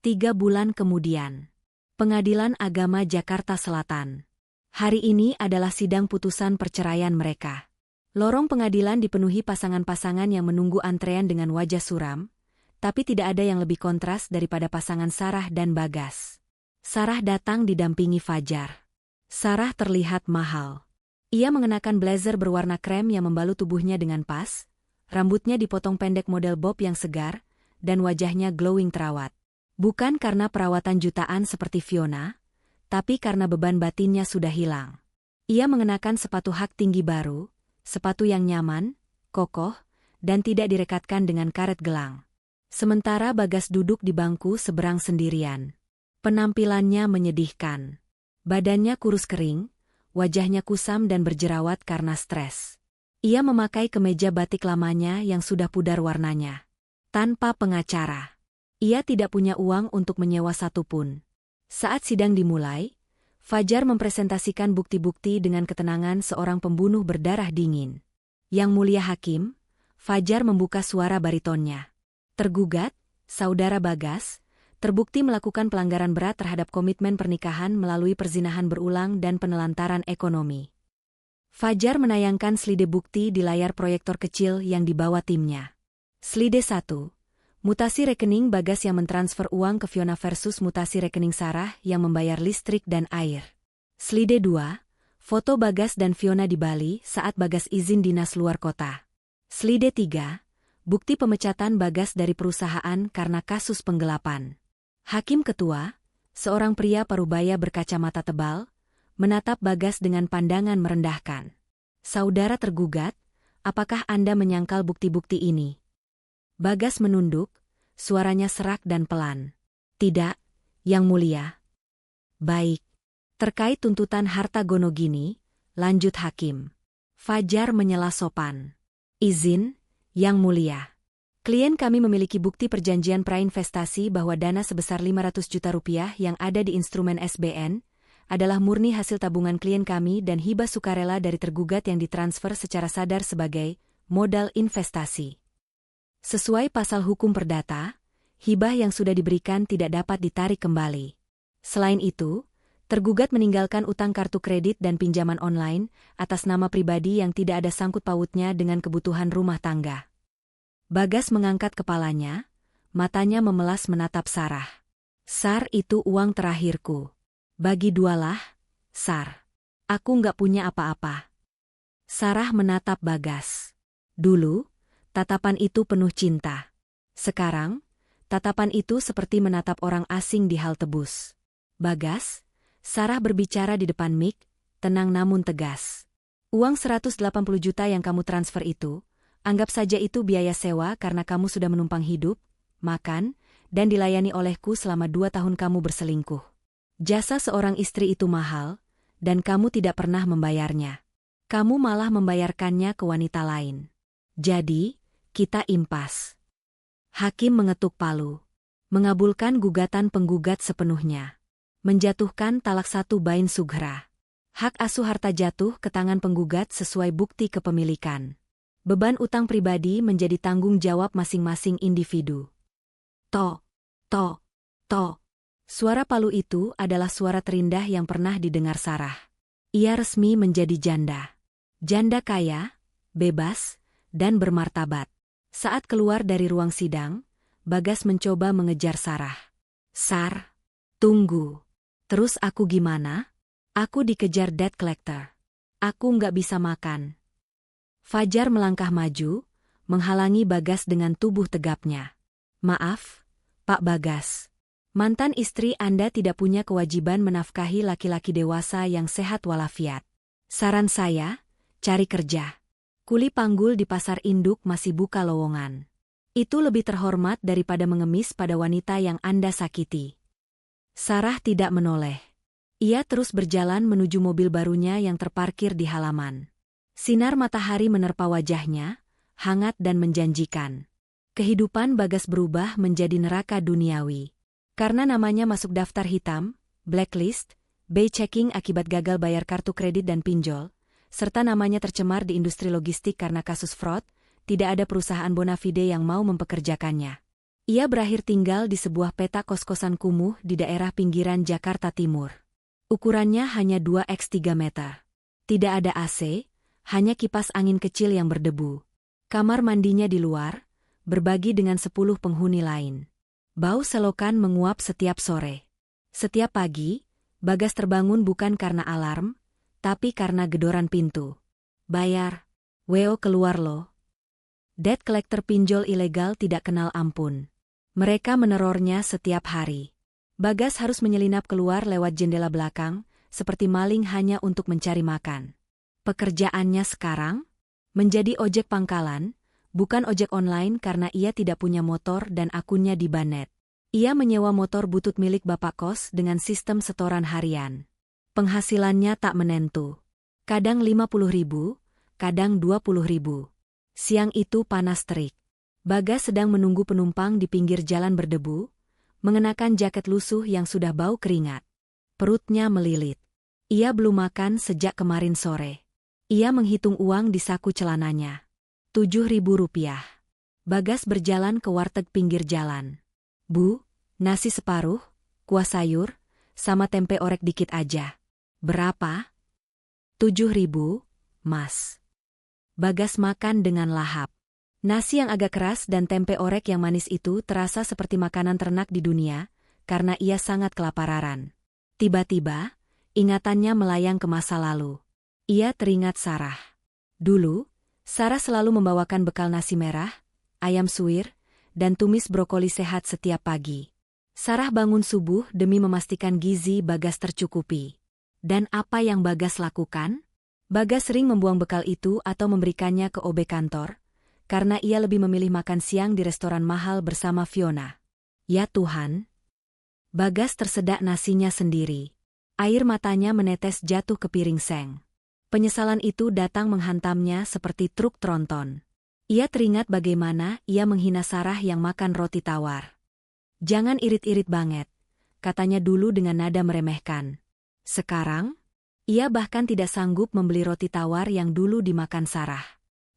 3 bulan kemudian. Pengadilan Agama Jakarta Selatan. Hari ini adalah sidang putusan perceraian mereka. Lorong pengadilan dipenuhi pasangan-pasangan yang menunggu antrean dengan wajah suram, tapi tidak ada yang lebih kontras daripada pasangan Sarah dan Bagas. Sarah datang didampingi Fajar. Sarah terlihat mahal. Ia mengenakan blazer berwarna krem yang membalut tubuhnya dengan pas, rambutnya dipotong pendek model bob yang segar, dan wajahnya glowing terawat. Bukan karena perawatan jutaan seperti Fiona, tapi karena beban batinnya sudah hilang. Ia mengenakan sepatu hak tinggi baru, sepatu yang nyaman, kokoh, dan tidak direkatkan dengan karet gelang. Sementara Bagas duduk di bangku seberang sendirian. Penampilannya menyedihkan. Badannya kurus kering, wajahnya kusam dan berjerawat karena stres. Ia memakai kemeja batik lamanya yang sudah pudar warnanya. Tanpa pengacara. Ia tidak punya uang untuk menyewa satupun. Saat sidang dimulai, Fajar mempresentasikan bukti-bukti dengan ketenangan seorang pembunuh berdarah dingin. Yang Mulia Hakim, Fajar membuka suara baritonnya. Tergugat, Saudara Bagas, terbukti melakukan pelanggaran berat terhadap komitmen pernikahan melalui perzinahan berulang dan penelantaran ekonomi. Fajar menayangkan slide bukti di layar proyektor kecil yang dibawa timnya. Slide 1. Mutasi rekening Bagas yang mentransfer uang ke Fiona versus mutasi rekening Sarah yang membayar listrik dan air. Slide 2. Foto Bagas dan Fiona di Bali saat Bagas izin dinas luar kota. Slide 3. Bukti pemecatan Bagas dari perusahaan karena kasus penggelapan. Hakim Ketua, seorang pria parubaya berkacamata tebal, menatap Bagas dengan pandangan merendahkan. Saudara tergugat, apakah Anda menyangkal bukti-bukti ini? Bagas menunduk, suaranya serak dan pelan. Tidak, Yang Mulia. Baik. Terkait tuntutan harta Gonogini, lanjut Hakim. Fajar menyela sopan. Izin, Yang Mulia. Klien kami memiliki bukti perjanjian prainvestasi bahwa dana sebesar 500 juta rupiah yang ada di instrumen SBN adalah murni hasil tabungan klien kami dan hibah sukarela dari tergugat yang ditransfer secara sadar sebagai modal investasi. Sesuai pasal hukum perdata, hibah yang sudah diberikan tidak dapat ditarik kembali. Selain itu, tergugat meninggalkan utang kartu kredit dan pinjaman online atas nama pribadi yang tidak ada sangkut pautnya dengan kebutuhan rumah tangga. Bagas mengangkat kepalanya, matanya memelas menatap Sarah. Sar, itu uang terakhirku. Bagi dualah, Sar. Aku nggak punya apa-apa. Sarah menatap Bagas. Dulu, tatapan itu penuh cinta. Sekarang, tatapan itu seperti menatap orang asing di hal tebus. Bagas, Sarah berbicara di depan mic, tenang namun tegas. Uang 180 juta yang kamu transfer itu, anggap saja itu biaya sewa karena kamu sudah menumpang hidup, makan, dan dilayani olehku selama 2 tahun kamu berselingkuh. Jasa seorang istri itu mahal, dan kamu tidak pernah membayarnya. Kamu malah membayarkannya ke wanita lain. Jadi, kita impas. Hakim mengetuk palu. Mengabulkan gugatan penggugat sepenuhnya. Menjatuhkan talak 1 bain sughra. Hak asuh harta jatuh ke tangan penggugat sesuai bukti kepemilikan. Beban utang pribadi menjadi tanggung jawab masing-masing individu. To, to, to. Suara palu itu adalah suara terindah yang pernah didengar Sarah. Ia resmi menjadi janda. Janda kaya, bebas, dan bermartabat. Saat keluar dari ruang sidang, Bagas mencoba mengejar Sarah. Sar, tunggu. Terus aku gimana? Aku dikejar debt collector. Aku nggak bisa makan. Fajar melangkah maju, menghalangi Bagas dengan tubuh tegapnya. Maaf, Pak Bagas. Mantan istri Anda tidak punya kewajiban menafkahi laki-laki dewasa yang sehat walafiat. Saran saya, cari kerja. Kuli panggul di pasar induk masih buka lowongan. Itu lebih terhormat daripada mengemis pada wanita yang Anda sakiti. Sarah tidak menoleh. Ia terus berjalan menuju mobil barunya yang terparkir di halaman. Sinar matahari menerpa wajahnya, hangat dan menjanjikan. Kehidupan Bagas berubah menjadi neraka duniawi. Karena namanya masuk daftar hitam, blacklist, bay-checking akibat gagal bayar kartu kredit dan pinjol, serta namanya tercemar di industri logistik karena kasus fraud, tidak ada perusahaan bona fide yang mau mempekerjakannya. Ia berakhir tinggal di sebuah petak kos-kosan kumuh di daerah pinggiran Jakarta Timur. Ukurannya hanya 2x3 meter. Tidak ada AC, hanya kipas angin kecil yang berdebu. Kamar mandinya di luar, berbagi dengan 10 penghuni lain. Bau selokan menguap setiap sore. Setiap pagi, Bagas terbangun bukan karena alarm, tapi karena gedoran pintu. Bayar. Weo keluar lo. Debt collector pinjol ilegal tidak kenal ampun. Mereka menerornya setiap hari. Bagas harus menyelinap keluar lewat jendela belakang, seperti maling hanya untuk mencari makan. Pekerjaannya sekarang? Menjadi ojek pangkalan, bukan ojek online karena ia tidak punya motor dan akunnya di Banet. Ia menyewa motor butut milik bapak kos dengan sistem setoran harian. Penghasilannya tak menentu. Kadang 50.000, kadang 20.000. Siang itu panas terik. Bagas sedang menunggu penumpang di pinggir jalan berdebu, mengenakan jaket lusuh yang sudah bau keringat. Perutnya melilit. Ia belum makan sejak kemarin sore. Ia menghitung uang di saku celananya. 7.000 rupiah. Bagas berjalan ke warteg pinggir jalan. Bu, nasi separuh, kuah sayur, sama tempe orek dikit aja. Berapa? 7.000, Mas. Bagas makan dengan lahap. Nasi yang agak keras dan tempe orek yang manis itu terasa seperti makanan ternak di dunia, karena ia sangat kelaparan. Tiba-tiba, ingatannya melayang ke masa lalu. Ia teringat Sarah. Dulu, Sarah selalu membawakan bekal nasi merah, ayam suwir, dan tumis brokoli sehat setiap pagi. Sarah bangun subuh demi memastikan gizi Bagas tercukupi. Dan apa yang Bagas lakukan? Bagas sering membuang bekal itu atau memberikannya ke OB kantor, karena ia lebih memilih makan siang di restoran mahal bersama Fiona. Ya Tuhan! Bagas tersedak nasinya sendiri. Air matanya menetes jatuh ke piring seng. Penyesalan itu datang menghantamnya seperti truk tronton. Ia teringat bagaimana ia menghina Sarah yang makan roti tawar. "Jangan irit-irit banget," katanya dulu dengan nada meremehkan. Sekarang, ia bahkan tidak sanggup membeli roti tawar yang dulu dimakan Sarah.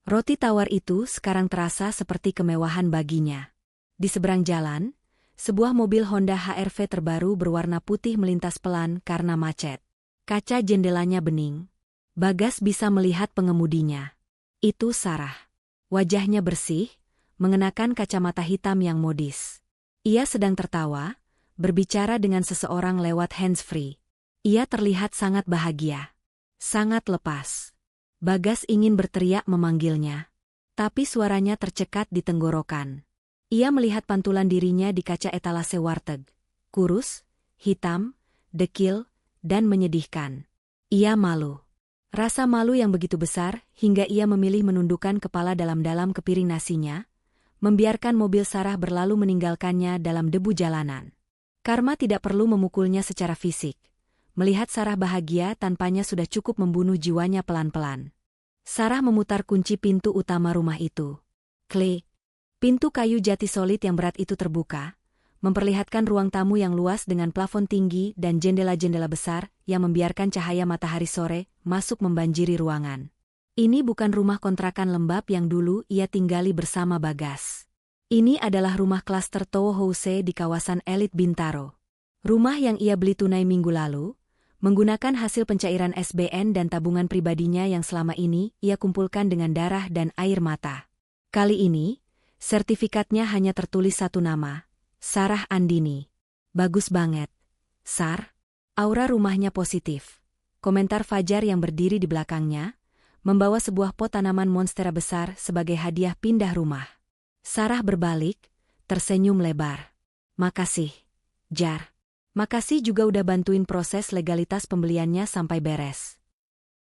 Roti tawar itu sekarang terasa seperti kemewahan baginya. Di seberang jalan, sebuah mobil Honda HR-V terbaru berwarna putih melintas pelan karena macet. Kaca jendelanya bening. Bagas bisa melihat pengemudinya. Itu Sarah. Wajahnya bersih, mengenakan kacamata hitam yang modis. Ia sedang tertawa, berbicara dengan seseorang lewat handsfree. Ia terlihat sangat bahagia. Sangat lepas. Bagas ingin berteriak memanggilnya. Tapi suaranya tercekat di tenggorokan. Ia melihat pantulan dirinya di kaca etalase warteg. Kurus, hitam, dekil, dan menyedihkan. Ia malu. Rasa malu yang begitu besar hingga ia memilih menundukkan kepala dalam-dalam ke piring nasinya, membiarkan mobil Sarah berlalu meninggalkannya dalam debu jalanan. Karma tidak perlu memukulnya secara fisik. Melihat Sarah bahagia tanpanya sudah cukup membunuh jiwanya pelan-pelan. Sarah memutar kunci pintu utama rumah itu. Klik. Pintu kayu jati solid yang berat itu terbuka, memperlihatkan ruang tamu yang luas dengan plafon tinggi dan jendela-jendela besar yang membiarkan cahaya matahari sore masuk membanjiri ruangan. Ini bukan rumah kontrakan lembab yang dulu ia tinggali bersama Bagas. Ini adalah rumah klaster Toho House di kawasan elit Bintaro. Rumah yang ia beli tunai minggu lalu, menggunakan hasil pencairan SBN dan tabungan pribadinya yang selama ini ia kumpulkan dengan darah dan air mata. Kali ini, sertifikatnya hanya tertulis satu nama, Sarah Andini. "Bagus banget, Sar." Aura rumahnya positif. Komentar Fajar yang berdiri di belakangnya, membawa sebuah pot tanaman monstera besar sebagai hadiah pindah rumah. Sarah berbalik, tersenyum lebar. "Makasih, Jar. Makasih juga udah bantuin proses legalitas pembeliannya sampai beres."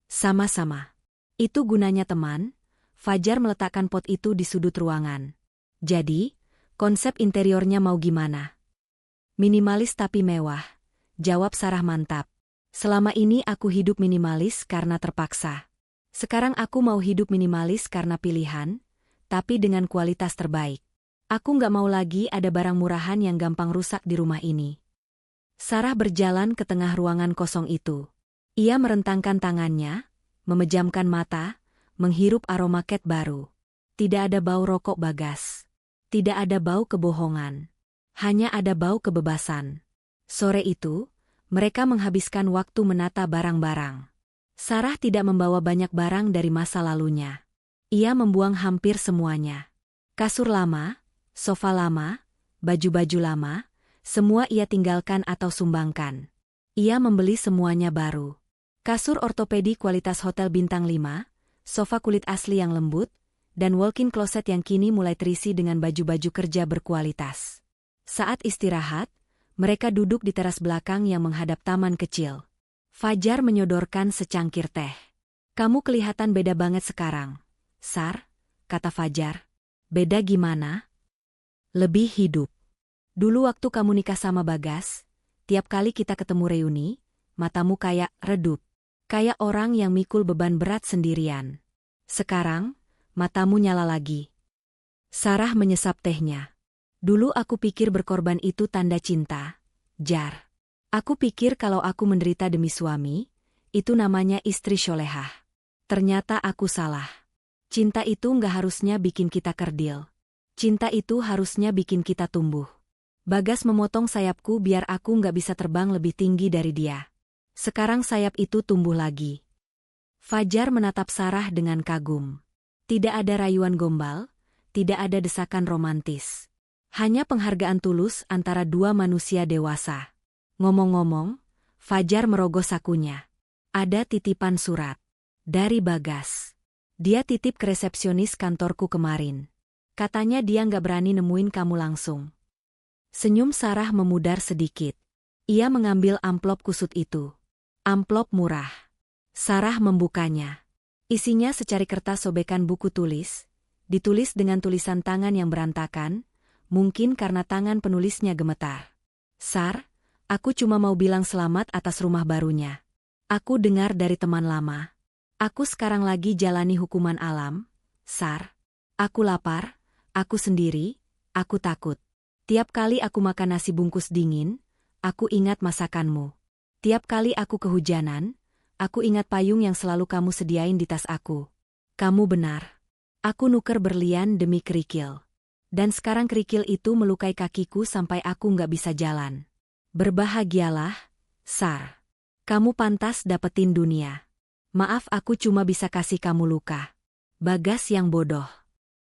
"Sama-sama. Itu gunanya teman." Fajar meletakkan pot itu di sudut ruangan. "Jadi, konsep interiornya mau gimana?" "Minimalis tapi mewah," jawab Sarah mantap. "Selama ini aku hidup minimalis karena terpaksa. Sekarang aku mau hidup minimalis karena pilihan, tapi dengan kualitas terbaik. Aku nggak mau lagi ada barang murahan yang gampang rusak di rumah ini." Sarah berjalan ke tengah ruangan kosong itu. Ia merentangkan tangannya, memejamkan mata, menghirup aroma cat baru. Tidak ada bau rokok Bagas. Tidak ada bau kebohongan. Hanya ada bau kebebasan. Sore itu, mereka menghabiskan waktu menata barang-barang. Sarah tidak membawa banyak barang dari masa lalunya. Ia membuang hampir semuanya. Kasur lama, sofa lama, baju-baju lama, semua ia tinggalkan atau sumbangkan. Ia membeli semuanya baru. Kasur ortopedi kualitas hotel bintang 5, sofa kulit asli yang lembut, dan walk-in closet yang kini mulai terisi dengan baju-baju kerja berkualitas. Saat istirahat, mereka duduk di teras belakang yang menghadap taman kecil. Fajar menyodorkan secangkir teh. "Kamu kelihatan beda banget sekarang, Sar," kata Fajar. "Beda gimana?" "Lebih hidup. Dulu waktu kamu nikah sama Bagas, tiap kali kita ketemu reuni, matamu kayak redup. Kayak orang yang mikul beban berat sendirian. Sekarang, matamu nyala lagi." Sarah menyesap tehnya. "Dulu aku pikir berkorban itu tanda cinta, Jar. Aku pikir kalau aku menderita demi suami, itu namanya istri solehah. Ternyata aku salah. Cinta itu nggak harusnya bikin kita kerdil. Cinta itu harusnya bikin kita tumbuh." Bagas memotong sayapku biar aku nggak bisa terbang lebih tinggi dari dia. Sekarang sayap itu tumbuh lagi. Fajar menatap Sarah dengan kagum. Tidak ada rayuan gombal, tidak ada desakan romantis. Hanya penghargaan tulus antara dua manusia dewasa. Ngomong-ngomong, Fajar merogoh sakunya. Ada titipan surat. Dari Bagas. Dia titip ke resepsionis kantorku kemarin. Katanya dia nggak berani nemuin kamu langsung. Senyum Sarah memudar sedikit. Ia mengambil amplop kusut itu. Amplop murah. Sarah membukanya. Isinya secari kertas sobekan buku tulis, ditulis dengan tulisan tangan yang berantakan, mungkin karena tangan penulisnya gemetar. "Sar, Aku cuma mau bilang selamat atas rumah barunya. Aku dengar dari teman lama. Aku sekarang lagi jalani hukuman alam, Sar. Aku lapar, aku sendiri, aku takut. Tiap kali aku makan nasi bungkus dingin, aku ingat masakanmu. Tiap kali aku kehujanan, aku ingat payung yang selalu kamu sediain di tas aku. Kamu benar. Aku nuker berlian demi kerikil. Dan sekarang kerikil itu melukai kakiku sampai aku nggak bisa jalan. Berbahagialah, Sar. Kamu pantas dapetin dunia. Maaf aku cuma bisa kasih kamu luka. Bagas yang bodoh.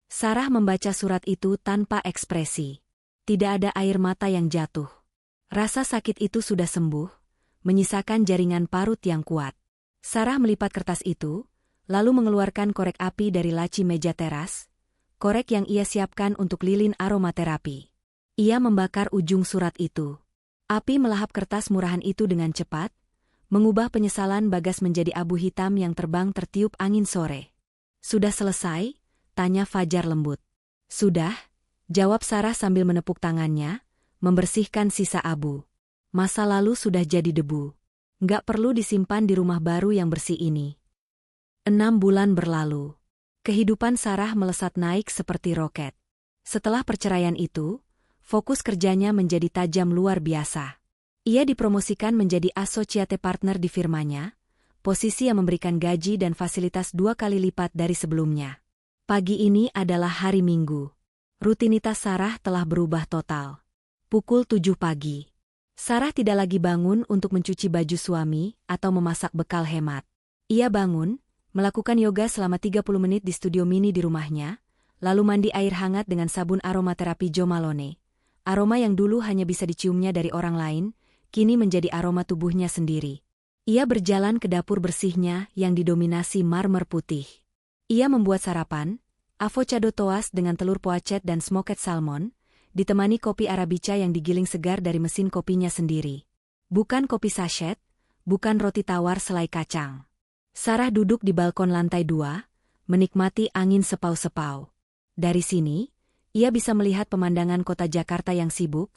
Sarah membaca surat itu tanpa ekspresi. Tidak ada air mata yang jatuh. Rasa sakit itu sudah sembuh, menyisakan jaringan parut yang kuat. Sarah melipat kertas itu, lalu mengeluarkan korek api dari laci meja teras, korek yang ia siapkan untuk lilin aromaterapi. Ia membakar ujung surat itu. Api melahap kertas murahan itu dengan cepat, mengubah penyesalan Bagas menjadi abu hitam yang terbang tertiup angin sore. Sudah selesai? Tanya Fajar lembut. Sudah, jawab Sarah sambil menepuk tangannya, membersihkan sisa abu. Masa lalu sudah jadi debu. Nggak perlu disimpan di rumah baru yang bersih ini. 6 bulan berlalu. Kehidupan Sarah melesat naik seperti roket. Setelah perceraian itu, fokus kerjanya menjadi tajam luar biasa. Ia dipromosikan menjadi associate partner di firmanya, posisi yang memberikan gaji dan fasilitas 2 kali lipat dari sebelumnya. Pagi ini adalah hari Minggu. Rutinitas Sarah telah berubah total. Pukul 7 pagi. Sarah tidak lagi bangun untuk mencuci baju suami atau memasak bekal hemat. Ia bangun, melakukan yoga selama 30 menit di studio mini di rumahnya, lalu mandi air hangat dengan sabun aromaterapi Jo Malone. Aroma yang dulu hanya bisa diciumnya dari orang lain, kini menjadi aroma tubuhnya sendiri. Ia berjalan ke dapur bersihnya yang didominasi marmer putih. Ia membuat sarapan, avocado toast dengan telur poachet dan smoked salmon, ditemani kopi arabica yang digiling segar dari mesin kopinya sendiri. Bukan kopi sachet, bukan roti tawar selai kacang. Sarah duduk di balkon lantai 2, menikmati angin sepau-sepau. Dari sini, ia bisa melihat pemandangan kota Jakarta yang sibuk,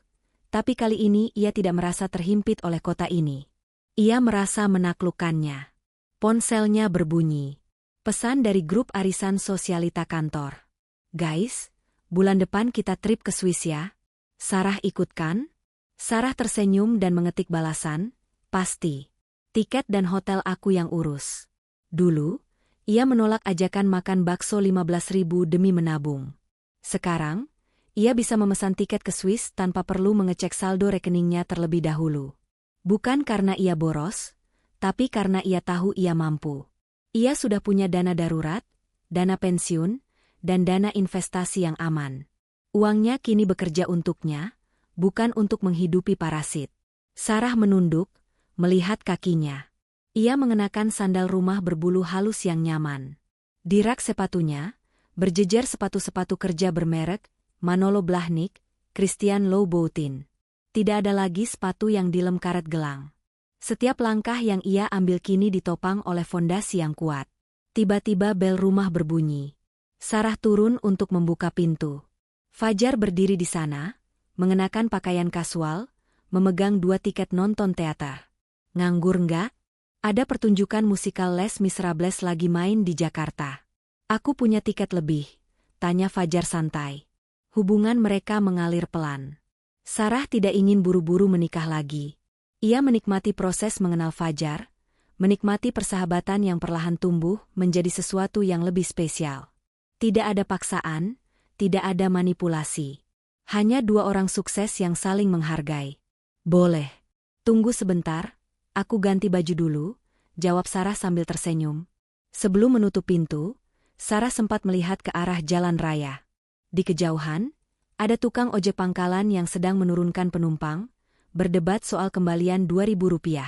tapi kali ini ia tidak merasa terhimpit oleh kota ini. Ia merasa menaklukkannya. Ponselnya berbunyi. Pesan dari grup arisan sosialita kantor. Guys, bulan depan kita trip ke Swiss ya? Sarah ikutkan? Sarah tersenyum dan mengetik balasan, pasti. Tiket dan hotel aku yang urus. Dulu, ia menolak ajakan makan bakso 15.000 demi menabung. Sekarang, ia bisa memesan tiket ke Swiss tanpa perlu mengecek saldo rekeningnya terlebih dahulu. Bukan karena ia boros, tapi karena ia tahu ia mampu. Ia sudah punya dana darurat, dana pensiun, dan dana investasi yang aman. Uangnya kini bekerja untuknya, bukan untuk menghidupi parasit. Sarah menunduk, melihat kakinya. Ia mengenakan sandal rumah berbulu halus yang nyaman. Di rak sepatunya, berjejer sepatu-sepatu kerja bermerek, Manolo Blahnik, Christian Louboutin. Tidak ada lagi sepatu yang dilem karet gelang. Setiap langkah yang ia ambil kini ditopang oleh fondasi yang kuat. Tiba-tiba bel rumah berbunyi. Sarah turun untuk membuka pintu. Fajar berdiri di sana, mengenakan pakaian kasual, memegang 2 tiket nonton teater. Nganggur nggak? Ada pertunjukan musikal Les Miserables lagi main di Jakarta. Aku punya tiket lebih, tanya Fajar santai. Hubungan mereka mengalir pelan. Sarah tidak ingin buru-buru menikah lagi. Ia menikmati proses mengenal Fajar, menikmati persahabatan yang perlahan tumbuh menjadi sesuatu yang lebih spesial. Tidak ada paksaan, tidak ada manipulasi. Hanya 2 orang sukses yang saling menghargai. Boleh. Tunggu sebentar, aku ganti baju dulu, jawab Sarah sambil tersenyum. Sebelum menutup pintu, Sarah sempat melihat ke arah jalan raya. Di kejauhan, ada tukang ojek pangkalan yang sedang menurunkan penumpang, berdebat soal kembalian Rp2.000.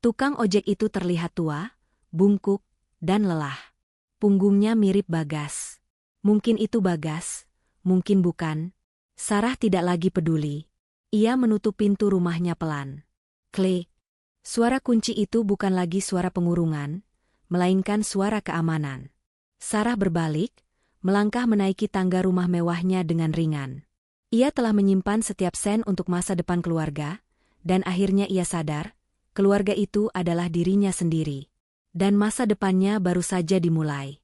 Tukang ojek itu terlihat tua, bungkuk, dan lelah. Punggungnya mirip Bagas. Mungkin itu Bagas, mungkin bukan. Sarah tidak lagi peduli. Ia menutup pintu rumahnya pelan. Klik. Suara kunci itu bukan lagi suara pengurungan, melainkan suara keamanan. Sarah berbalik, melangkah menaiki tangga rumah mewahnya dengan ringan. Ia telah menyimpan setiap sen untuk masa depan keluarga, Dan akhirnya ia sadar, keluarga itu adalah dirinya sendiri. Dan masa depannya baru saja dimulai.